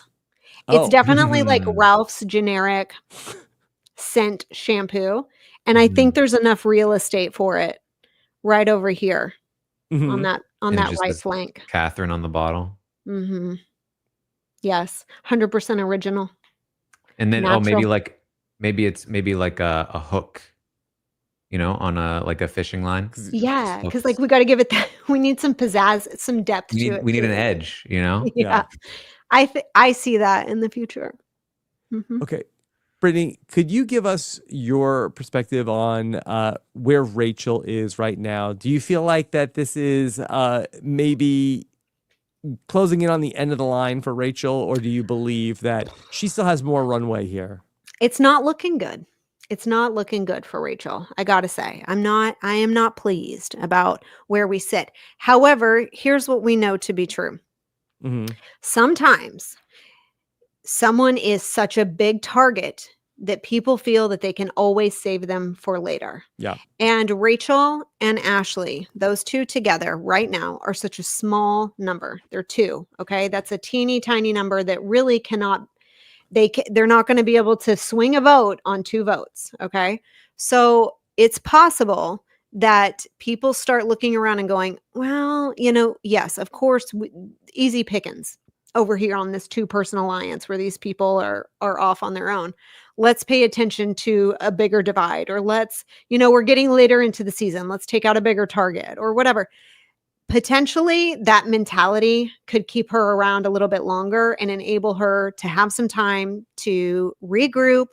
It's definitely like Ralph's generic scent shampoo. And I think there's enough real estate for it right over here on that right flank. Catherine on the bottle. Yes. 100% original. And then, natural. maybe it's like a hook, you know, on a fishing line. Yeah. Cause like we got to give it that. We need some pizzazz, some depth to it. We need an edge, you know? Yeah. I see that in the future. Okay. Britney, could you give us your perspective on where Rachel is right now? Do you feel like that this is maybe closing in on the end of the line for Rachel, or do you believe that she still has more runway here? It's not looking good. It's not looking good for Rachel. I got to say, I am not pleased about where we sit. However, here's what we know to be true. Sometimes someone is such a big target that people feel that they can always save them for later. Yeah. And Rachel and Ashley, those two together right now are such a small number. They're two. Okay. That's a teeny tiny number that really cannot, they're not going to be able to swing a vote on two votes. Okay. So it's possible that people start looking around and going, well, you know, yes, of course, easy pickings over here on this two-person alliance where these people are off on their own. Let's pay attention to a bigger divide, or let's, you know, we're getting later into the season. Let's take out a bigger target or whatever. Potentially that mentality could keep her around a little bit longer and enable her to have some time to regroup,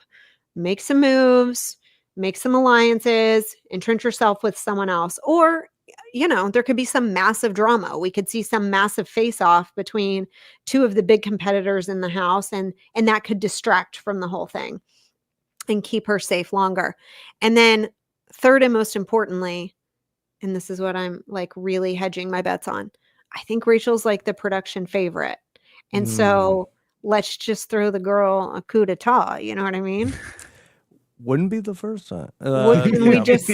make some moves, make some alliances, entrench herself with someone else. Or, you know, there could be some massive drama. We could see some massive face-off between two of the big competitors in the house, and that could distract from the whole thing and keep her safe longer. And then third and most importantly, and this is what I'm like really hedging my bets on, I think Rachel's like the production favorite. And so let's just throw the girl a coup d'etat. You know what I mean? Wouldn't be the first time. Wouldn't we just?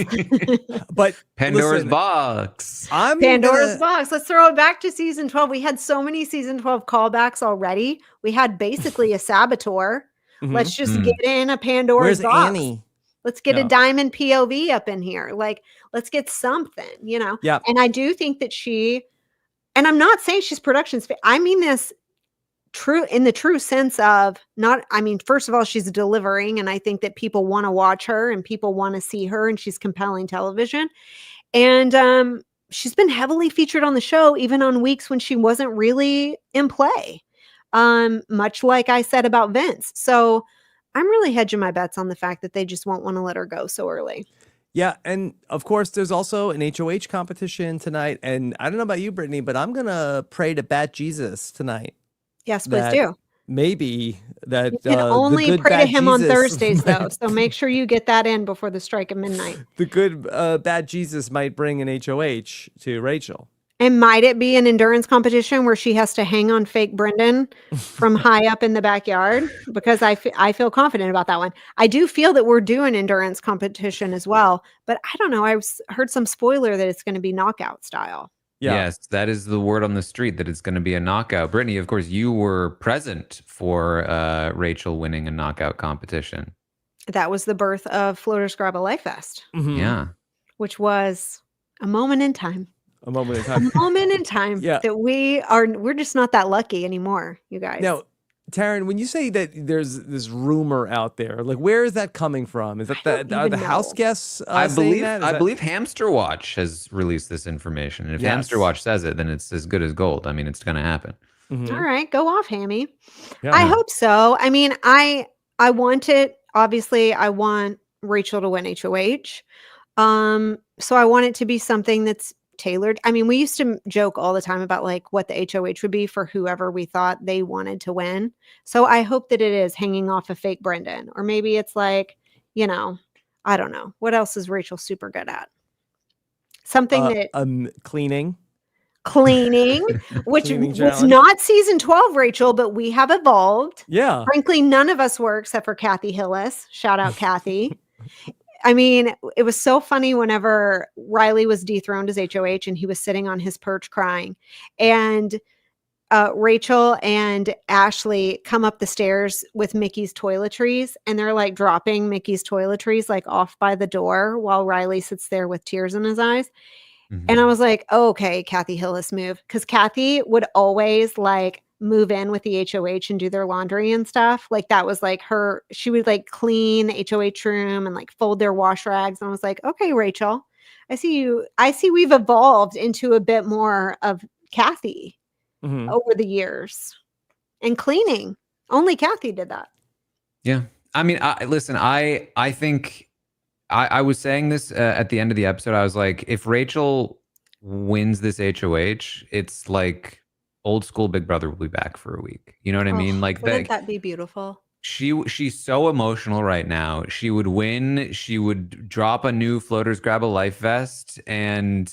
But Pandora's box. Pandora's box. Let's throw it back to season 12. We had so many season 12 callbacks already. We had basically a saboteur. Let's just get in a Pandora's box. Where's Annie? Let's get a diamond POV up in here. Like, let's get something, you know? Yeah. And I do think that and I'm not saying she's production. I mean this in the true sense of first of all, she's delivering, and I think that people want to watch her and people want to see her, and she's compelling television. And she's been heavily featured on the show, even on weeks when she wasn't really in play. Much like I said about Vince. So I'm really hedging my bets on the fact that they just won't want to let her go so early. Yeah, and of course, there's also an HOH competition tonight. And I don't know about you, Brittany, but I'm gonna pray to Bat Jesus tonight. Yes, please That do. maybe that You can the only good pray to Bat him on Jesus Thursdays, though. might- So make sure you get that in before the strike at midnight. the good Bat Jesus might bring an HOH to Rachel. And might it be an endurance competition where she has to hang on fake Brendan from high up in the backyard? Because I feel confident about that one. I do feel that we're doing endurance competition as well, but I don't know. I heard some spoiler that it's going to be knockout style. Yeah. Yes, that is the word on the street, that it's going to be a knockout. Brittany, of course, you were present for Rachel winning a knockout competition. That was the birth of Floaters Grab a Life Vest, Mhm. Yeah. which was a moment in time. A moment in time. A moment in time Yeah. that we're just not that lucky anymore, you guys. Now, Taran, when you say that there's this rumor out there, like where is that coming from? Is that I don't are the even house know. guests I saying believe that? Is I that- believe Hamster Watch has released this information. And if Yes. Hamster Watch says it, then it's as good as gold. I mean, it's going to happen. Mhm. All right, go off, Hammy. Yeah. I hope so. I mean, I want it. Obviously, I want Rachel to win HOH. So I want it to be something that's tailored. I mean, we used to joke all the time about like what the HOH would be for whoever we thought they wanted to win. So I hope that it is hanging off a fake Brendan, or maybe it's like, I don't know. What else is Rachel super good at? Something that Cleaning. cleaning, which Cleaning was challenge. not season 12, Rachel, but we have evolved. Yeah. Frankly, none of us were except for Kathy Hillis. Shout out Kathy. I mean, it was so funny whenever Riley was dethroned as HOH and he was sitting on his perch crying. And Rachel and Ashley come up the stairs with Mickey's toiletries, and they're like dropping Mickey's toiletries like off by the door while Riley sits there with tears in his eyes. And I was like, oh, okay, Kathy Hillis move. Because Kathy would always like move in with the HOH and do their laundry and stuff. Like that was like her, she would like clean the HOH room and like fold their wash rags. And I was like, okay, Rachel, I see we've evolved into a bit more of Kathy Mhm. over the years. And cleaning. Only Kathy did that. Yeah. I mean, listen, I think I was saying this at the end of the episode. I was like, if Rachel wins this HOH, it's like old school Big Brother will be back for a week. You know what I mean? Like Wouldn't that be beautiful? She's so emotional right now. She would win. She would drop a new Floaters Grab a Life Vest, and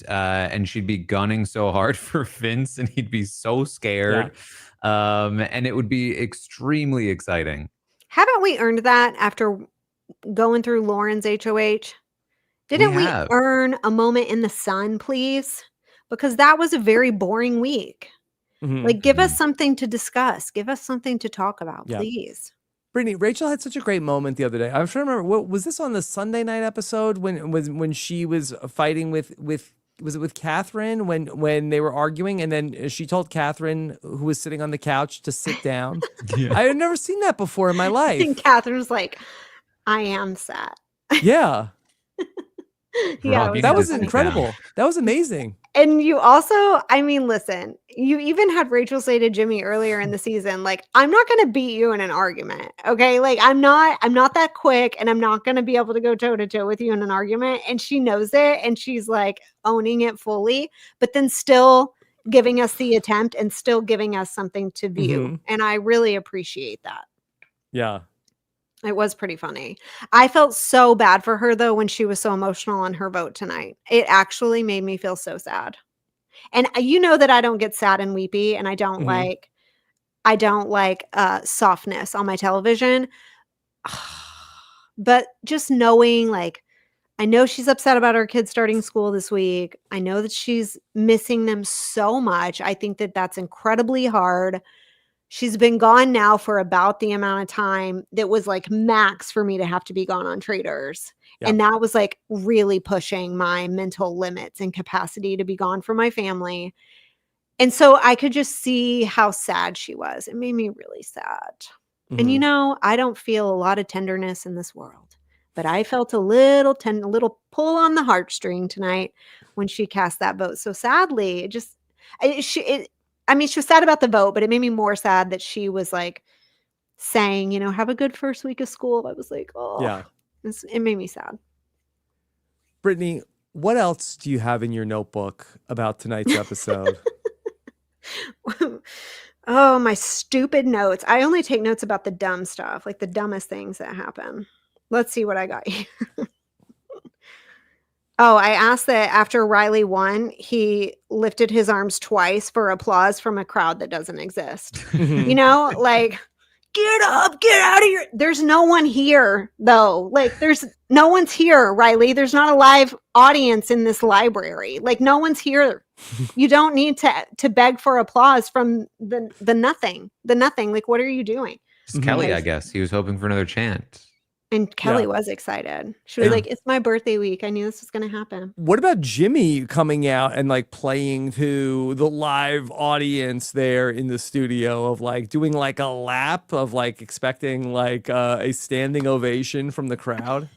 she'd be gunning so hard for Vince, and he'd be so scared. And it would be extremely exciting. Haven't we earned that after going through Lauren's HOH? Didn't we have. earn a moment in the sun, please? Because that was a very boring week. Mhm. Like, give us something to discuss. Give us something to talk about, Yeah. please. Brittany, Rachel had such a great moment the other day. I'm trying to remember. What was this on the Sunday night episode when she was fighting with was it with Catherine when they were arguing, and then she told Catherine, who was sitting on the couch, to sit down. I had never seen that before in my And life. Catherine's like, I am sad. Yeah, Yeah, Rob, you that need was to sit incredible. down. That was amazing. And you also, I mean, listen, you even had Rachel say to Jimmy earlier in the season, like, I'm not going to beat you in an argument. Okay. Like, I'm not that quick, and I'm not going to be able to go toe to toe with you in an argument. And she knows it. And she's like owning it fully, but then still giving us the attempt and still giving us something to view. Mhm. And I really appreciate that. Yeah. It was pretty funny. I felt so bad for her, though, when she was so emotional on her vote tonight. It actually made me feel so sad. And you know that I don't get sad and weepy, and I don't Mhm. like softness on my television. But just knowing, like, I know she's upset about her kids starting school this week. I know that she's missing them so much. I think that that's incredibly hard. She's been gone now for about the amount of time that was like max for me to have to be gone on Traitors. Yeah. And that was like really pushing my mental limits and capacity to be gone from my family. And so I could just see how sad she was. It made me really sad. And you Mhm. know, I don't feel a lot of tenderness in this world, but I felt a little pull on the heartstring tonight when she cast that vote. So sadly, I mean, she was sad about the vote, but it made me more sad that she was like saying, have a good first week of school. I was like, oh, Yeah. it made me sad. Brittany, what else do you have in your notebook about tonight's episode? Oh, my stupid notes. I only take notes about the dumb stuff, like the dumbest things that happen. Let's see what I got here. Oh, I asked that after Riley won, he lifted his arms twice for applause from a crowd that doesn't exist. You know, like, get up, get out of here. There's no one here, though. Like, there's no one's here, Riley. There's not a live audience in this library. Like, no one's here. You don't need to beg for applause from the nothing. The nothing. Like, what are you doing? It's Kelly, I guess. He was hoping for another chant. And Kelly was excited. She was like, it's my birthday week. I knew this was going to happen. What about Jimmy coming out and like playing to the live audience there in the studio of like doing like a lap of like expecting like a standing ovation from the crowd?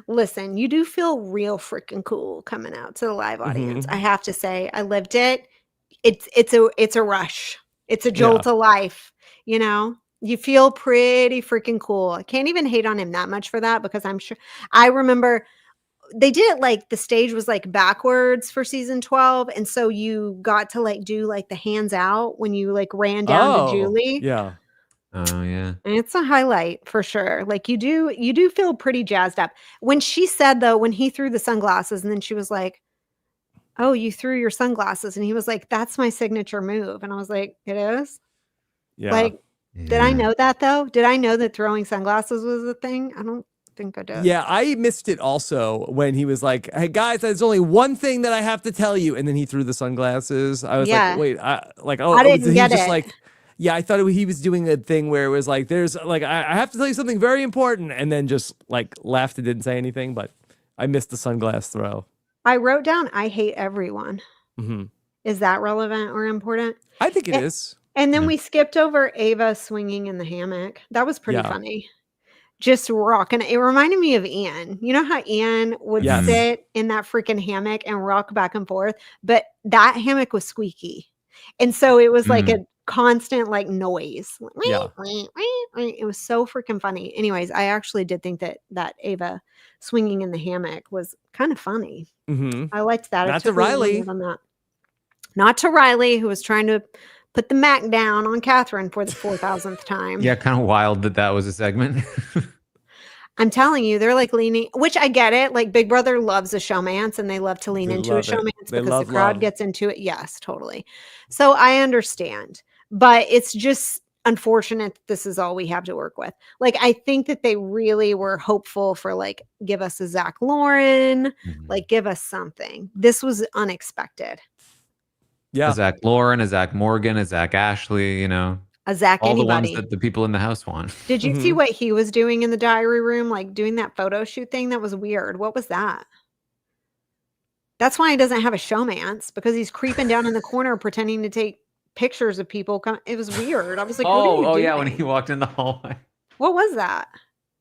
Listen, you do feel real freaking cool coming out to the live audience. I have to say, I lived it. It's a rush. It's a jolt of life, you know? You feel pretty freaking cool. I can't even hate on him that much for that because I'm sure I remember they did it like the stage was like backwards for season 12. And so you got to like do like the hands out when you like ran down to Julie. Yeah. Oh yeah. And it's a highlight for sure. Like you do feel pretty jazzed up. When she said though, when he threw the sunglasses and then she was like, oh, you threw your sunglasses. And he was like, that's my signature move. And I was like, it is? Yeah. Like, did I know that though? Did I know that throwing sunglasses was a thing? I don't think I did. Yeah, I missed it also when he was like, hey guys, there's only one thing that I have to tell you. And then he threw the sunglasses. I was like, wait, I didn't get just it. Like, yeah, I thought he was doing a thing where it was like, there's like, I have to tell you something very important. And then just like laughed and didn't say anything, but I missed the sunglass throw. I wrote down, I hate everyone. Mm-hmm. Is that relevant or important? I think it is. And then we skipped over Ava swinging in the hammock. That was pretty funny. Just rocking. It reminded me of Ian. You know how Ian would sit in that freaking hammock and rock back and forth? But that hammock was squeaky. And so it was like a constant like noise. Yeah. It was so freaking funny. Anyways, I actually did think that Ava swinging in the hammock was kind of funny. Mm-hmm. I liked that. Not to Riley. Not to Riley, who was trying to put the Mac down on Catherine for the 4,000th time. Yeah, kind of wild that was a segment. I'm telling you, they're like leaning, which I get it. Like Big Brother loves a showmance and they love to lean into a showmance because the crowd gets into it. Yes, totally. So I understand, but it's just unfortunate that this is all we have to work with. Like, I think that they really were hopeful for like, give us a Zach Lauren, like give us something. This was unexpected. Yeah. A Zach Lauren, a Zach Morgan, a Zach Ashley, you know. A Zach all anybody. the ones that the people in the house want. Did you see what he was doing in the diary room? Like doing that photo shoot thing? That was weird. What was that? That's why he doesn't have a showmance, because he's creeping down in the corner pretending to take pictures of people. It was weird. I was like, what are you doing? Yeah, when he walked in the hallway. What was that?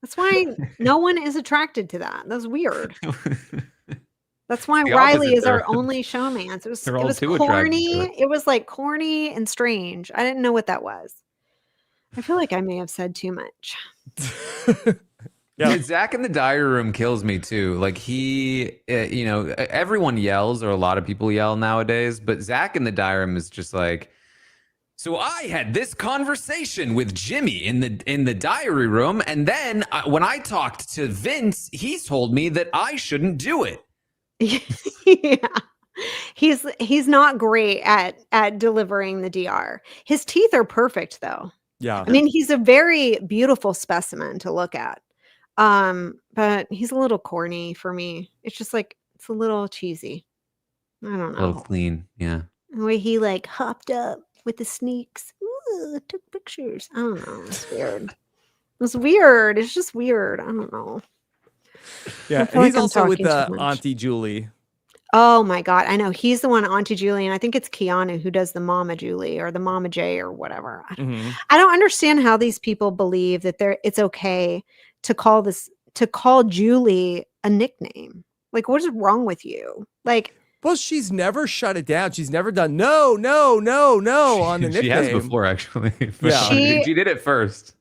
That's why no one is attracted to that. That was weird. That's why Riley is our only showmance. It was corny. It was like corny and strange. I didn't know what that was. I feel like I may have said too much. Yeah, Zach in the diary room kills me too. Like he, you know, everyone yells, or a lot of people yell nowadays, but Zach in the diary room is just like, so I had this conversation with Jimmy in the diary room, and then when I talked to Vince, he told me that I shouldn't do it. Yeah, he's not great at delivering the DR. His teeth are perfect though. Yeah, I mean, he's a very beautiful specimen to look at. But he's a little corny for me. It's just like, it's a little cheesy. I don't know. A little clean, yeah. The way he like hopped up with the sneaks, took pictures. I don't know. It's weird. It's weird. It's just weird. I don't know. Yeah, and he's also with Auntie Julie. Oh my God. I know. He's the one, Auntie Julie, and I think it's Keanu who does the Mama Julie or the Mama J or whatever. I don't understand how these people believe that it's okay to call Julie a nickname. Like, what is wrong with you? Like, well, she's never shut it down. She's never done no on the nickname. She has before, actually. Yeah. She did it first.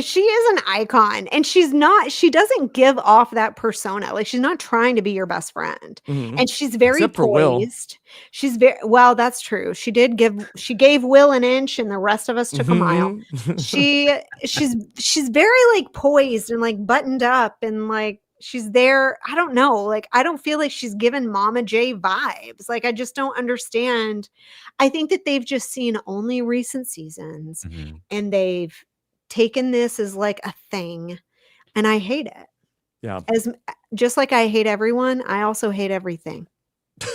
she is an icon, and she doesn't give off that persona. Like, she's not trying to be your best friend. And she's very Except for Will. poised. She's very well, that's true. She gave Will an inch and the rest of us took a mile. She's very like poised and like buttoned up and like she's there. I don't know. Like, I don't feel like she's given Mama J vibes. Like, I just don't understand. I think that they've just seen only recent seasons and they've taken this as like a thing, and I hate it. Yeah. Just like I hate everyone, I also hate everything. Go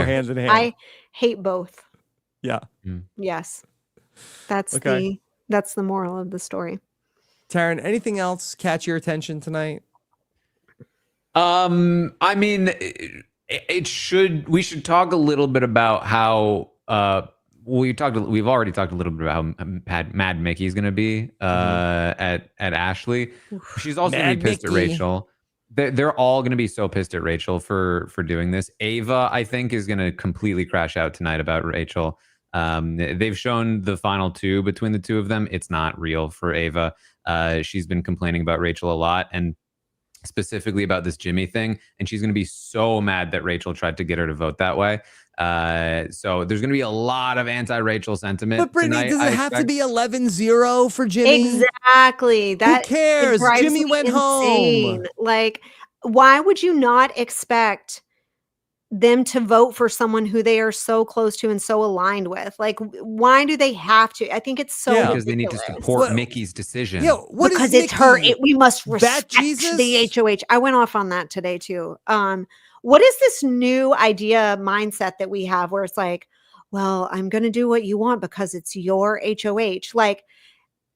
hand in hand. I hate both. Yeah. Yes. That's Okay. that's the moral of the story. Taran, anything else catch your attention tonight? I mean, we should talk a little bit about how we've already talked a little bit about how mad Mickey's gonna be at Ashley. She's also gonna be pissed at Rachel. They're all gonna be so pissed at Rachel for doing this. Ava, I think, is gonna completely crash out tonight about Rachel. They've shown the final two between the two of them. It's not real for Ava. She's been complaining about Rachel a lot, and specifically about this Jimmy thing, and she's going to be so mad that Rachel tried to get her to vote that way. So there's going to be a lot of anti-Rachel sentiment. But Brittany, does it have to be 11-0 for Jimmy? Exactly. Who cares? Jimmy went home. Like, why would you not expect them to vote for someone who they are so close to and so aligned with? Like, why do they have to? I think it's so because they need to support Mickey's decision. Yeah, because it's her. We must respect Jesus? the HOH. I went off on that today too. What is this new idea mindset that we have where it's like, well, I'm going to do what you want because it's your HOH? Like,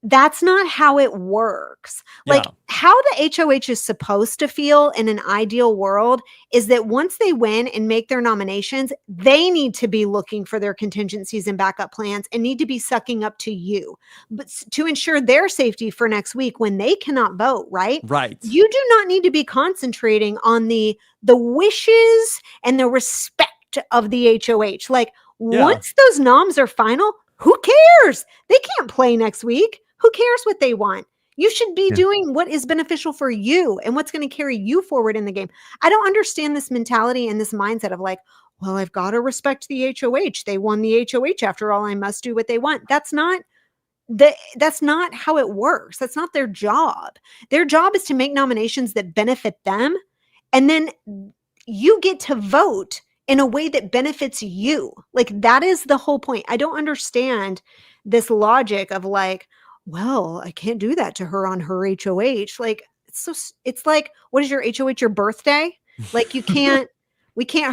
that's not how it works. Like, how the HOH is supposed to feel in an ideal world is that once they win and make their nominations, they need to be looking for their contingencies and backup plans and need to be sucking up to you, but to ensure their safety for next week when they cannot vote, right? Right. You do not need to be concentrating on the wishes and the respect of the HOH. Like, once those noms are final, who cares? They can't play next week. Who cares what they want? You should be doing what is beneficial for you and what's going to carry you forward in the game. I don't understand this mentality and this mindset of like, well, I've got to respect the HOH. They won the HOH. After all, I must do what they want. That's not how it works. That's not their job. Their job is to make nominations that benefit them. And then you get to vote in a way that benefits you. Like, that is the whole point. I don't understand this logic of like, well, I can't do that to her on her HOH. Like, it's like, what is your HOH? Your birthday? Like, we can't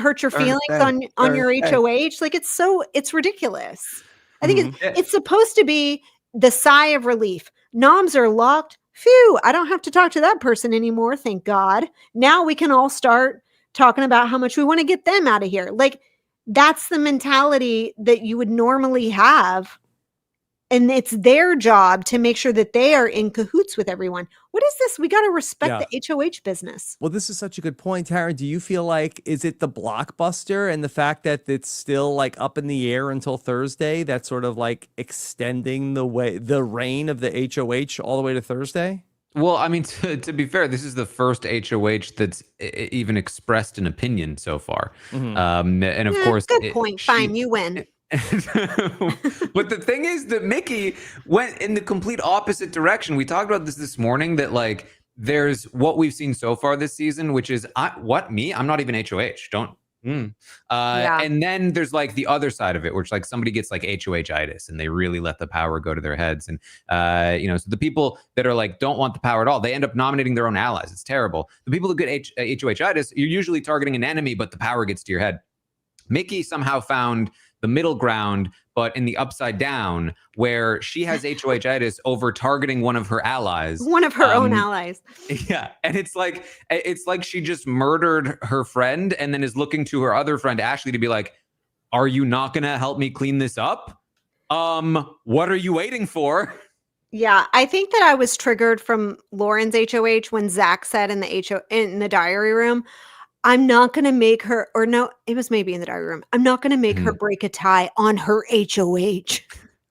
hurt your feelings on your HOH. Like, it's ridiculous. I think it's supposed to be the sigh of relief. Noms are locked. Phew, I don't have to talk to that person anymore. Thank God. Now we can all start talking about how much we want to get them out of here. Like, that's the mentality that you would normally have. And it's their job to make sure that they are in cahoots with everyone. What is this? We got to respect the HOH business. Well, this is such a good point, Taran. Do you feel like, is it the blockbuster and the fact that it's still like up in the air until Thursday that's sort of like extending the reign of the HOH all the way to Thursday? Well, I mean, to be fair, this is the first HOH that's even expressed an opinion so far. And of course, good point. Fine, you win. But the thing is that Mickey went in the complete opposite direction. We talked about this morning, that like there's what we've seen so far this season, which is I'm not even HOH. And then there's like the other side of it, which like somebody gets like HOH-itis and they really let the power go to their heads. And, so the people that are like, don't want the power at all, they end up nominating their own allies. It's terrible. The people who get HOH-itis, you're usually targeting an enemy, but the power gets to your head. Mickey somehow found the middle ground, but in the upside down, where she has HOH-itis over targeting one of her allies. One of her own allies. Yeah. And it's like she just murdered her friend and then is looking to her other friend, Ashley, to be like, are you not going to help me clean this up? What are you waiting for? Yeah, I think that I was triggered from Lauren's HOH when Zach said in the diary room, I'm not going to make her, or no, it was maybe in the diary room. I'm not going to make her break a tie on her HOH.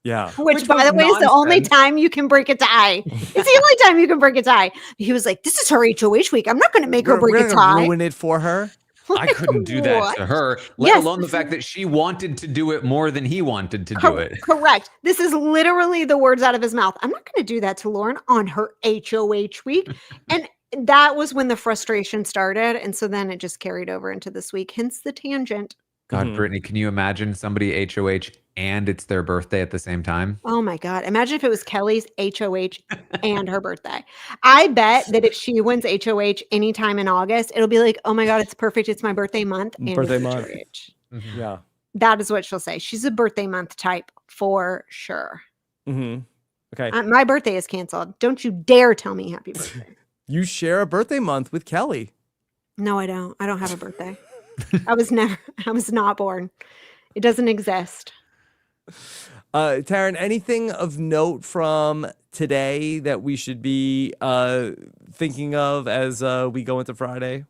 Yeah. Which by the way, is the only time you can break a tie. It's the only time you can break a tie. He was like, this is her HOH week. I'm not going to make her break a tie. Ruin it for her. I couldn't do that to her, let alone the fact that she wanted to do it more than he wanted to do it. Correct. This is literally the words out of his mouth. I'm not going to do that to Lauren on her HOH week. And that was when the frustration started. And so then it just carried over into this week, hence the tangent. God, Brittany, can you imagine somebody HOH and it's their birthday at the same time? Oh my God. Imagine if it was Kelly's HOH and her birthday. I bet that if she wins HOH anytime in August, it'll be like, oh my God, it's perfect. It's my birthday month. And birthday month. Mm-hmm. Yeah. That is what she'll say. She's a birthday month type for sure. Mm-hmm. Okay. My birthday is canceled. Don't you dare tell me happy birthday. You share a birthday month with Kelly. No, I don't. I don't have a birthday. I was not born. It doesn't exist. Taran, anything of note from today that we should be thinking of as we go into Friday?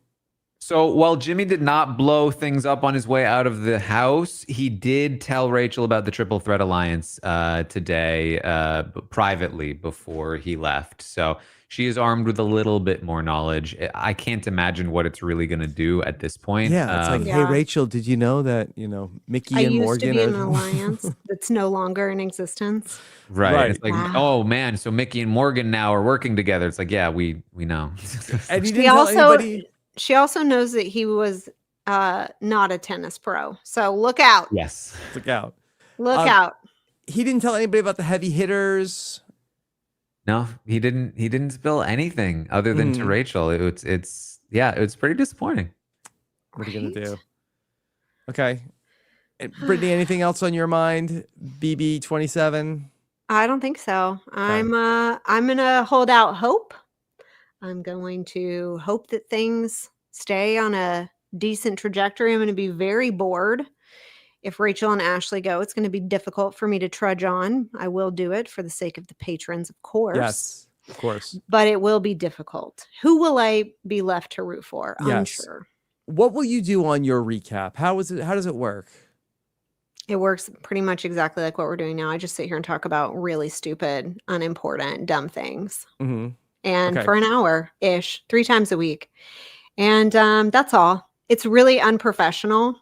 So while Jimmy did not blow things up on his way out of the house, he did tell Rachel about the Triple Threat Alliance today privately before he left. So she is armed with a little bit more knowledge. I can't imagine what it's really going to do at this point. Yeah, it's like, hey, Rachel, did you know that, Mickey and Morgan used to be in an alliance that's no longer in existence? Right. It's like, oh, man, so Mickey and Morgan now are working together. It's like, yeah, we know. And he didn't tell anybody. She also knows that he was not a tennis pro. So look out. Yes. Look out. Look out. He didn't tell anybody about the heavy hitters. No, he didn't spill anything other than to Rachel. It's pretty disappointing. What are you gonna do? Okay. And Brittany, anything else on your mind? BB27? I don't think so. I'm gonna hold out hope. I'm going to hope that things stay on a decent trajectory. I'm going to be very bored. If Rachel and Ashley go, it's going to be difficult for me to trudge on. I will do it for the sake of the patrons, of course. Yes, of course. But it will be difficult. Who will I be left to root for? Yes. Unsure. What will you do on your recap? How does it work? It works pretty much exactly like what we're doing now. I just sit here and talk about really stupid, unimportant, dumb things. Mm-hmm. And for an hour-ish, 3 times a week. And that's all. It's really unprofessional.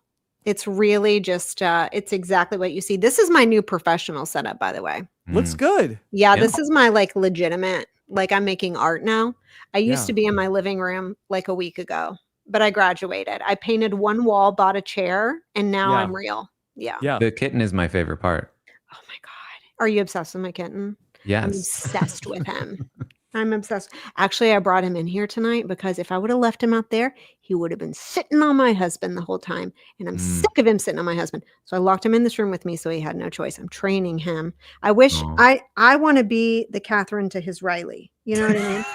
It's really just, it's exactly what you see. This is my new professional setup, by the way. Looks good. Yeah, this is my legitimate, I'm making art now. I used to be in my living room a week ago, but I graduated. I painted one wall, bought a chair, and now I'm real. Yeah. The kitten is my favorite part. Oh my God. Are you obsessed with my kitten? Yes. I'm obsessed with him. I'm obsessed. Actually, I brought him in here tonight because if I would have left him out there, he would have been sitting on my husband the whole time. And I'm sick of him sitting on my husband. So I locked him in this room with me so he had no choice. I'm training him. I wish I want to be the Catherine to his Riley. You know what I mean?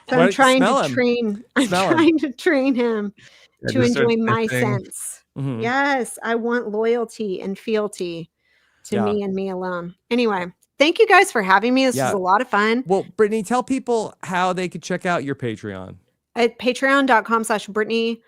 So I'm trying to train him to enjoy my sense. Mm-hmm. Yes, I want loyalty and fealty to me and me alone. Anyway. Thank you guys for having me. This was a lot of fun. Well, Brittany, tell people how they could check out your Patreon. At patreon.com/Britney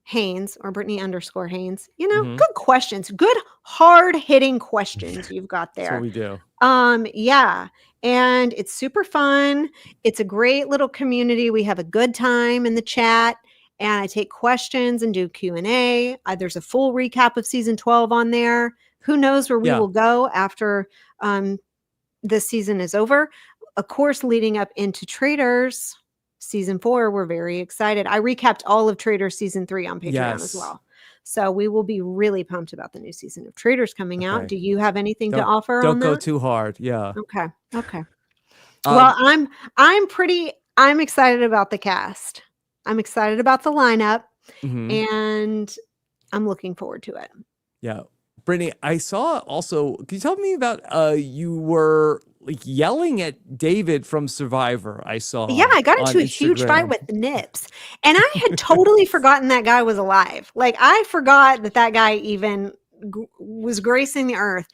Haynes or Britney_Haynes. Good questions. Good hard-hitting questions you've got there. That's what we do. Yeah. And it's super fun. It's a great little community. We have a good time in the chat. And I take questions and do Q&A. There's a full recap of season 12 on there. Who knows where we will go after this season is over. Of course, leading up into Traitors season 4, we're very excited. I recapped all of Traitors season 3 on Patreon as well. So we will be really pumped about the new season of Traitors coming out. Do you have anything to offer on that? Don't go too hard. Yeah. Okay. Well, I'm excited about the cast. I'm excited about the lineup and I'm looking forward to it. Yeah. Brittany, I saw also, can you tell me about, you were yelling at David from Survivor, I saw. Yeah, I got into a huge fight with the Nips. And I had totally forgotten that guy was alive. I forgot that guy even was gracing the earth.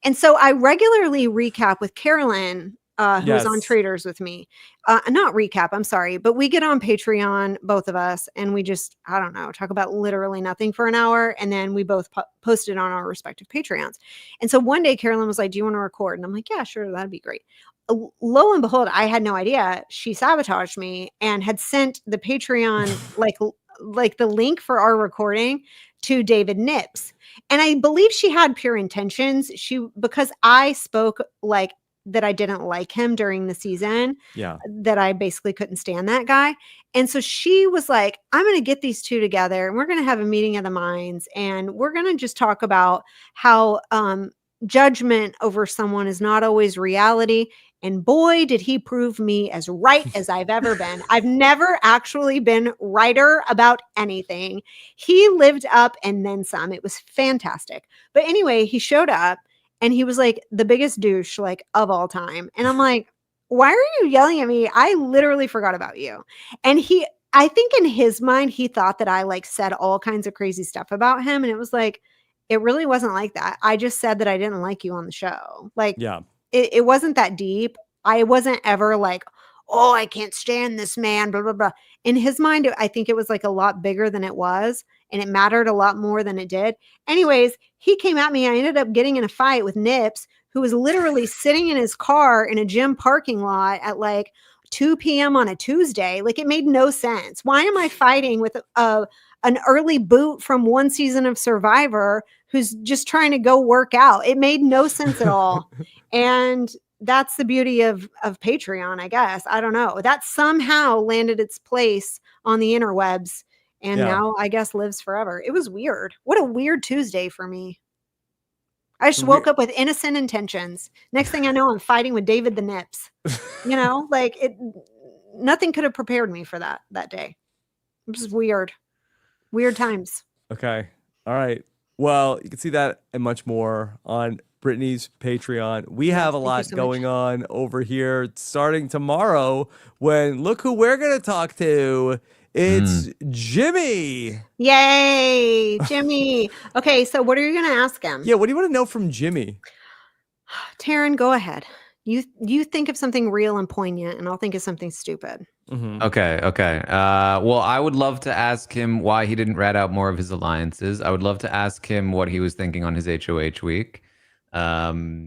And so I regularly recap with Carolyn who was on Traitors with me. Not recap, I'm sorry, but we get on Patreon, both of us, and we just, I don't know, talk about literally nothing for an hour, and then we both post it on our respective Patreons. And so one day Carolyn was like, do you want to record? And I'm like, yeah, sure, that'd be great. Lo and behold, I had no idea. She sabotaged me and had sent the Patreon, like the link for our recording to David Nips. And I believe she had pure intentions. Because I spoke like that I didn't like him during the season. Yeah. That I basically couldn't stand that guy. And so she was like, I'm going to get these two together and we're going to have a meeting of the minds. And we're going to just talk about how judgment over someone is not always reality. And boy, did he prove me as right as I've ever been. I've never actually been righter about anything. He lived up and then some. It was fantastic. But anyway, he showed up and he was like the biggest douche like of all time. And I'm like, why are you yelling at me? I literally forgot about you. And I think in his mind, he thought that I like said all kinds of crazy stuff about him. And it was like, it really wasn't like that. I just said that I didn't like you on the show. Like, yeah. It wasn't that deep. I wasn't ever like, oh, I can't stand this man, blah, blah, blah. In his mind, I think it was like a lot bigger than it was. And it mattered a lot more than it did. Anyways, he came at me. I ended up getting in a fight with Nips, who was literally sitting in his car in a gym parking lot at like 2 p.m. on a Tuesday. Like it made no sense. Why am I fighting with an early boot from one season of Survivor who's just trying to go work out? It made no sense at all. And that's the beauty of Patreon, I guess. I don't know. That somehow landed its place on the interwebs and now I guess lives forever. It was weird. What a weird Tuesday for me. I just woke up with innocent intentions. Next thing I know, I'm fighting with David the Nips. You know, like nothing could have prepared me for that day. It was weird. Weird times. Okay. All right. Well, you can see that and much more on Britney's Patreon. We have a lot going on over here starting tomorrow when look who we're going to talk to. It's Jimmy. Yay, Jimmy. Okay, so what are you going to ask him? Yeah, what do you want to know from Jimmy? Taran, go ahead. You think of something real and poignant, and I'll think of something stupid. Mm-hmm. Okay. Well, I would love to ask him why he didn't rat out more of his alliances. I would love to ask him what he was thinking on his HOH week. Maybe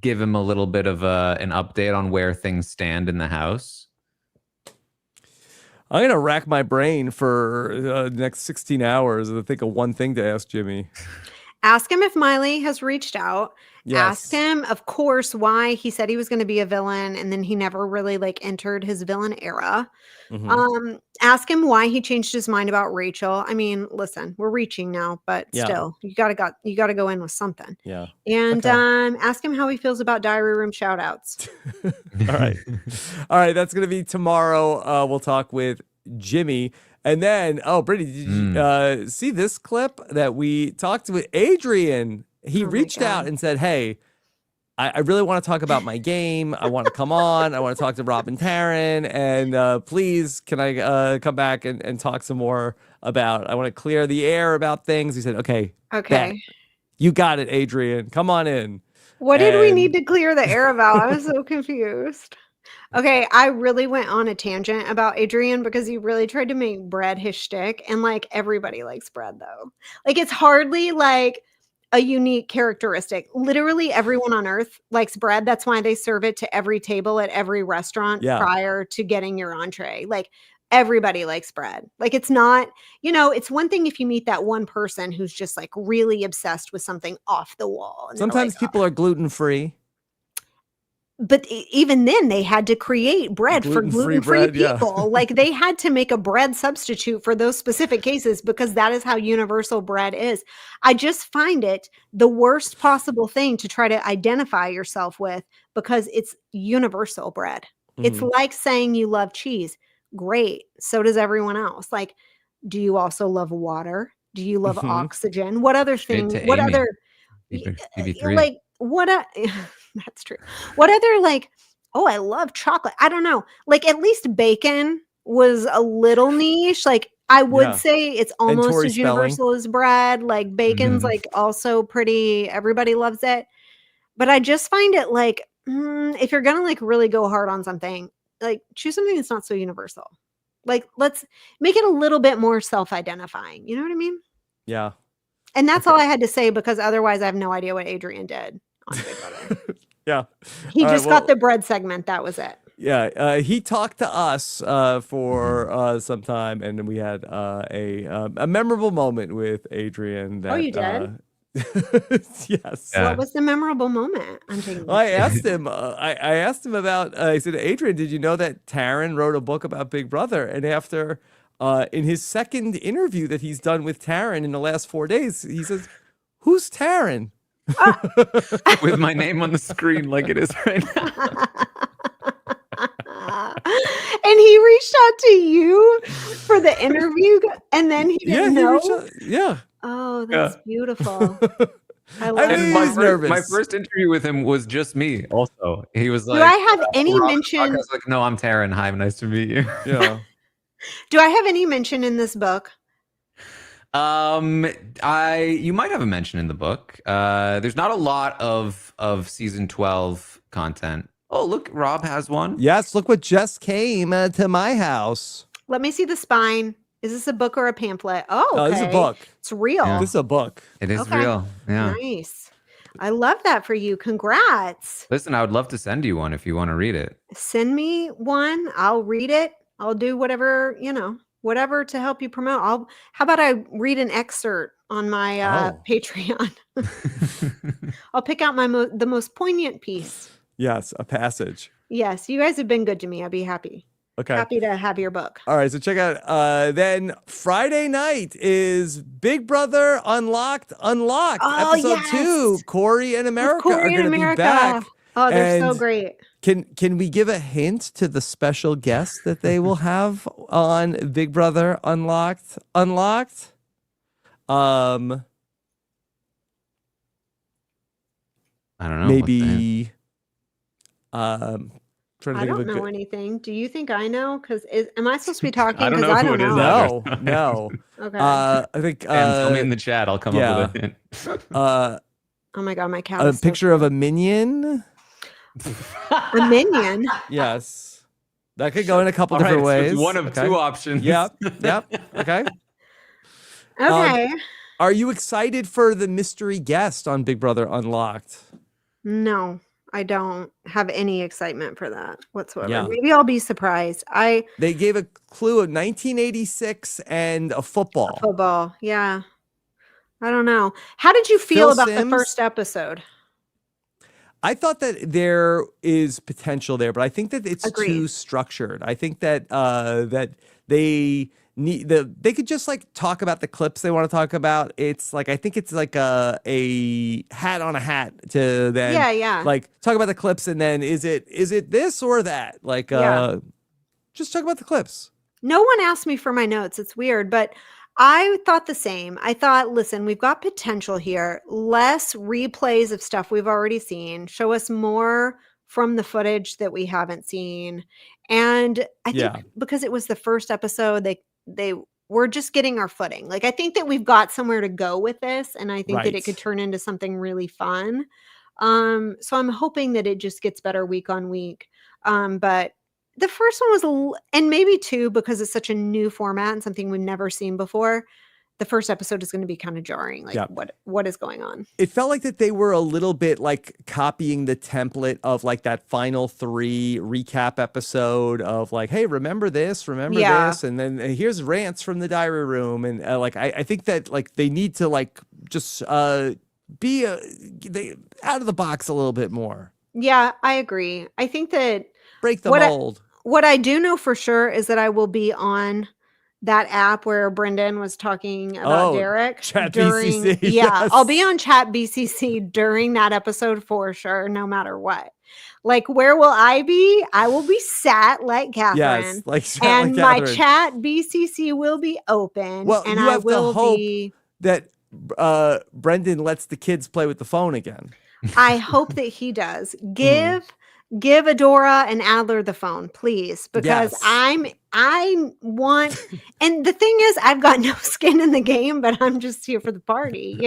give him a little bit of an update on where things stand in the house. I'm gonna rack my brain for the next 16 hours and think of one thing to ask Jimmy. Ask him if Miley has reached out. Yes. Ask him, of course, why he said he was going to be a villain and then he never really like entered his villain era. Mm-hmm. Ask him why he changed his mind about Rachel. I mean, listen, we're reaching now, but still, you gotta go in with something. Yeah. And ask him how he feels about diary room shoutouts. All right. That's gonna be tomorrow. We'll talk with Jimmy. And then, Brittany, did you see this clip that we talked with Adrian? He reached out and said, hey, I really want to talk about my game. I want to come on. I want to talk to Rob and Taran. And please, can I come back and talk some more about, I want to clear the air about things. He said, okay. You got it, Adrian. Come on in. What did we need to clear the air about? I was so confused. Okay, I really went on a tangent about Adrian because he really tried to make bread his shtick. And like everybody likes bread though. Like it's hardly like a unique characteristic. Literally everyone on earth likes bread. That's why they serve it to every table at every restaurant prior to getting your entree. Like everybody likes bread. Like it's not, it's one thing if you meet that one person who's just like really obsessed with something off the wall. Sometimes people are gluten-free. But even then they had to create bread for gluten-free people. Like they had to make a bread substitute for those specific cases because that is how universal bread is. I just find it the worst possible thing to try to identify yourself with because it's universal bread. Mm-hmm. It's like saying you love cheese. Great. So does everyone else. Like, do you also love water? Do you love oxygen? What other thing? What Amy. other BB3. like what that's true. What other like, oh, I love chocolate. I don't know. Like at least bacon was a little niche. Like I would say it's almost as universal as bread. Like bacon's like also pretty, everybody loves it. But I just find it like, if you're going to like really go hard on something, like choose something that's not so universal. Like, let's make it a little bit more self-identifying. You know what I mean? Yeah. And that's all I had to say, because otherwise I have no idea what Adrian did on Big Brother. Yeah. He just got the bread segment. That was it. Yeah. He talked to us for some time, and then we had a memorable moment with Adrian. That, you did? Yes. Yeah. What was the memorable moment? I'm taking. I asked him. I asked him about. I said, Adrian, did you know that Taran wrote a book about Big Brother? And after, in his second interview that he's done with Taran in the last 4 days, he says, "Who's Taran?" With my name on the screen like it is right now. And he reached out to you for the interview, and then he didn't know. Yeah. Oh, that's beautiful. I love I mean, that. he's nervous. My first interview with him was just me. Also, he was like, Do I have any Rob, mention? I was like, no, I'm Taran. Hi, nice to meet you. Yeah. Do I have any mention in this book? You might have a mention in the book. There's not a lot of season 12 content. Oh, look, Rob has one. Yes. Look what just came to my house. Let me see the spine. Is this a book or a pamphlet? Oh, okay. This is a book. It's real. Yeah. This is a book. It is Okay. real. Yeah. Nice. I love that for you. Congrats. Listen, I would love to send you one if you want to read it. Send me one. I'll read it. I'll do whatever, whatever to help you promote. How about I read an excerpt on my Patreon? I'll pick out the most poignant piece. Yes, a passage. Yes, you guys have been good to me. I'd be happy. Okay. Happy to have your book. All right, so check out. Then Friday night is Big Brother Unlocked, Oh, episode yes. 2. Corey and America Corey are and going to be America. back. Oh, they're so And great. Can we give a hint to the special guest that they will have on Big Brother Unlocked? I don't know. Maybe. Trying to I think of don't a know good. anything. Do you think I know? Because am I supposed to be talking? I don't 'Cause know I who don't it is know. either. No. Okay. I think. Tell me in the chat. I'll come up with a hint. Oh my God, my cat. A is so picture of a minion. a minion. Yes. That could go in a couple All right, different so ways. it's one of Okay. two options. Yep. Okay. Okay. Are you excited for the mystery guest on Big Brother Unlocked? No, I don't have any excitement for that whatsoever. Yeah. Maybe I'll be surprised. They gave a clue of 1986 and a football. Football. Yeah. I don't know. How did you feel Phil about Simms? the first episode? I thought that there is potential there, but I think that it's Agreed. too structured. I think that that they need they could just like talk about the clips they want to talk about. It's like I think it's like a hat on a hat to then Yeah. like talk about the clips and then is it this or that? Like Yeah. just talk about the clips. No one asked me for my notes. It's weird, but I thought the same. I thought, listen, we've got potential here. Less replays of stuff we've already seen. Show us more from the footage that we haven't seen. And I think because it was the first episode, they were just getting our footing. Like I think that we've got somewhere to go with this, and I think that it could turn into something really fun. So I'm hoping that it just gets better week on week. But the first one was, and maybe two, because it's such a new format and something we've never seen before. The first episode is going to be kind of jarring. Like what is going on? It felt like that they were a little bit like copying the template of like that final 3 recap episode of like, hey, remember this, and then here's rants from the diary room, and like I think that like they need to like just be out of the box a little bit more. Yeah, I agree. I think that break the mold. What I do know for sure is that I will be on that app where Brendan was talking about Derek. Chat BCC. Yeah, Yes. I'll be on Chat BCC during that episode for sure, no matter what. Where will I be? I will be sat like Catherine. Yes, and like my Chat BCC will be open. Well, and you have I will to hope be that Brendan lets the kids play with the phone again. I hope that he does. Give Adora and Adler the phone, please, because I want, and the thing is, I've got no skin in the game, but I'm just here for the party,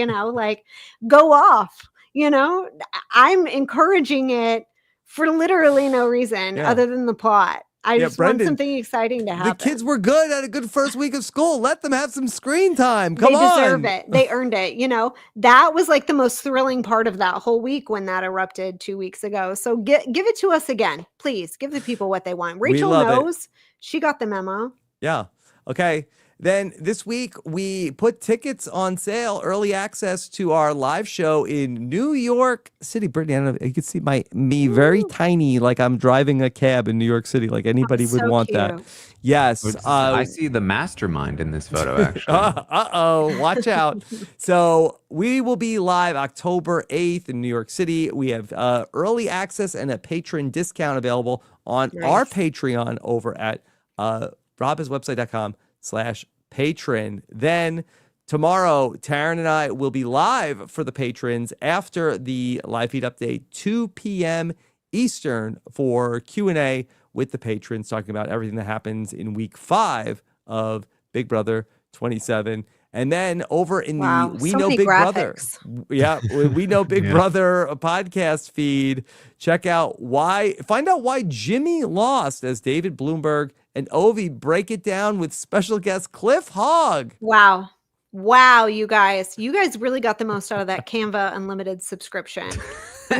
go off, You know, I'm encouraging it for literally no reason other than the plot. I just want something exciting to happen. The kids were good at a good first week of school. Let them have some screen time. Come on. They deserve it. They earned it. You know, that was like the most thrilling part of that whole week when that erupted 2 weeks ago. So give it to us again. Please give the people what they want. Rachel knows. She got the memo. Yeah. Okay. Then this week, we put tickets on sale, early access to our live show in New York City. Brittany, I don't know if you can see me very tiny, like I'm driving a cab in New York City, like anybody would want that. Yes. I see the mastermind in this photo, actually. Uh-oh, watch out. So we will be live October 8th in New York City. We have early access and a patron discount available on our Patreon over at robhaswebsite.com/patron. Then tomorrow, Taran and I will be live for the patrons after the live feed update, 2 p.m. Eastern, for Q&A with the patrons, talking about everything that happens in week 5 of Big Brother 27. And then over in the We Know Big Brother. Yeah, We Know Big Brother podcast feed. Find out why Jimmy lost as David Bloomberg and Ovi break it down with special guest Cliff Hogg. Wow, you guys really got the most out of that Canva Unlimited subscription.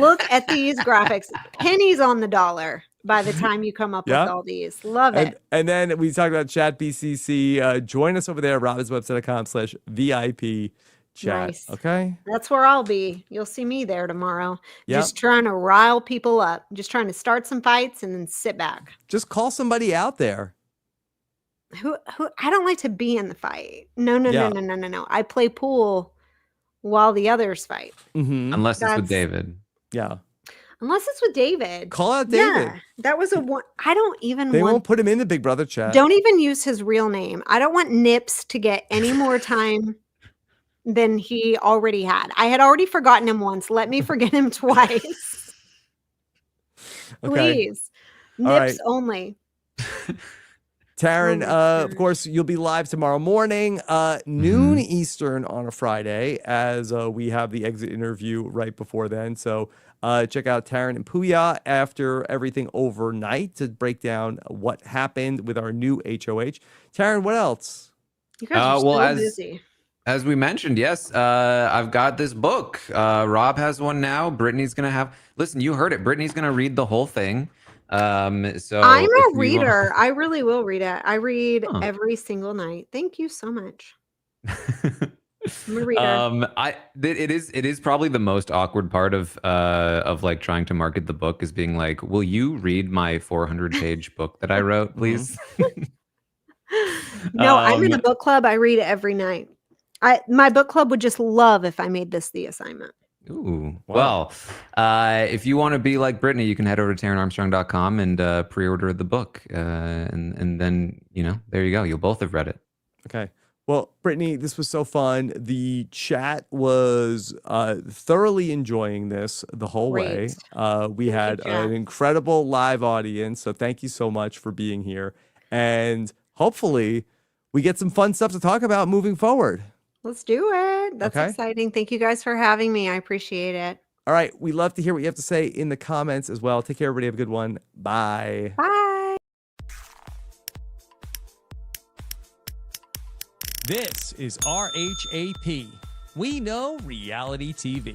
Look at these graphics. Pennies on the dollar by the time you come up with all these. Love it. And then we talked about Chat BCC. Join us over there at robhaswebsite.com/VIP chat. Nice. Okay. That's where I'll be. You'll see me there tomorrow. Just trying to rile people up. Just trying to start some fights and then sit back. Just call somebody out there. Who I don't like to be in the fight. No. I play pool while the others fight. Mm-hmm. Unless it's with David. Yeah. Unless it's with David. Call out David. Yeah, that was a one. I don't even They won't put him in the Big Brother chat. Don't even use his real name. I don't want Nips to get any more time than he already had. I had already forgotten him once. Let me forget him twice. Please. Nips only. Taran, of course, you'll be live tomorrow morning, noon Eastern on a Friday, as we have the exit interview right before then. So check out Taran and Puya after everything overnight to break down what happened with our new HOH. Taran, what else? You guys are so busy. As we mentioned, yes, I've got this book. Rob has one now. Brittany's going to have... Listen, you heard it. Brittany's going to read the whole thing. So I'm a reader. I really will read it. I read every single night. Thank you so much. I'm a reader. It is probably the most awkward part of like trying to market the book, is being like, will you read my 400-page book that I wrote, please? No, I'm in a book club. I read it every night. My book club would just love if I made this the assignment. Ooh, wow. Well, if you want to be like Brittany, you can head over to taranarmstrong.com and pre-order the book. And then, there you go. You'll both have read it. Okay. Well, Brittany, this was so fun. The chat was thoroughly enjoying this the whole way. We had an incredible live audience. So thank you so much for being here. And hopefully we get some fun stuff to talk about moving forward. Let's do it. That's exciting. Thank you guys for having me. I appreciate it. All right. We love to hear what you have to say in the comments as well. Take care, everybody. Have a good one. Bye. Bye. This is RHAP. We know reality TV.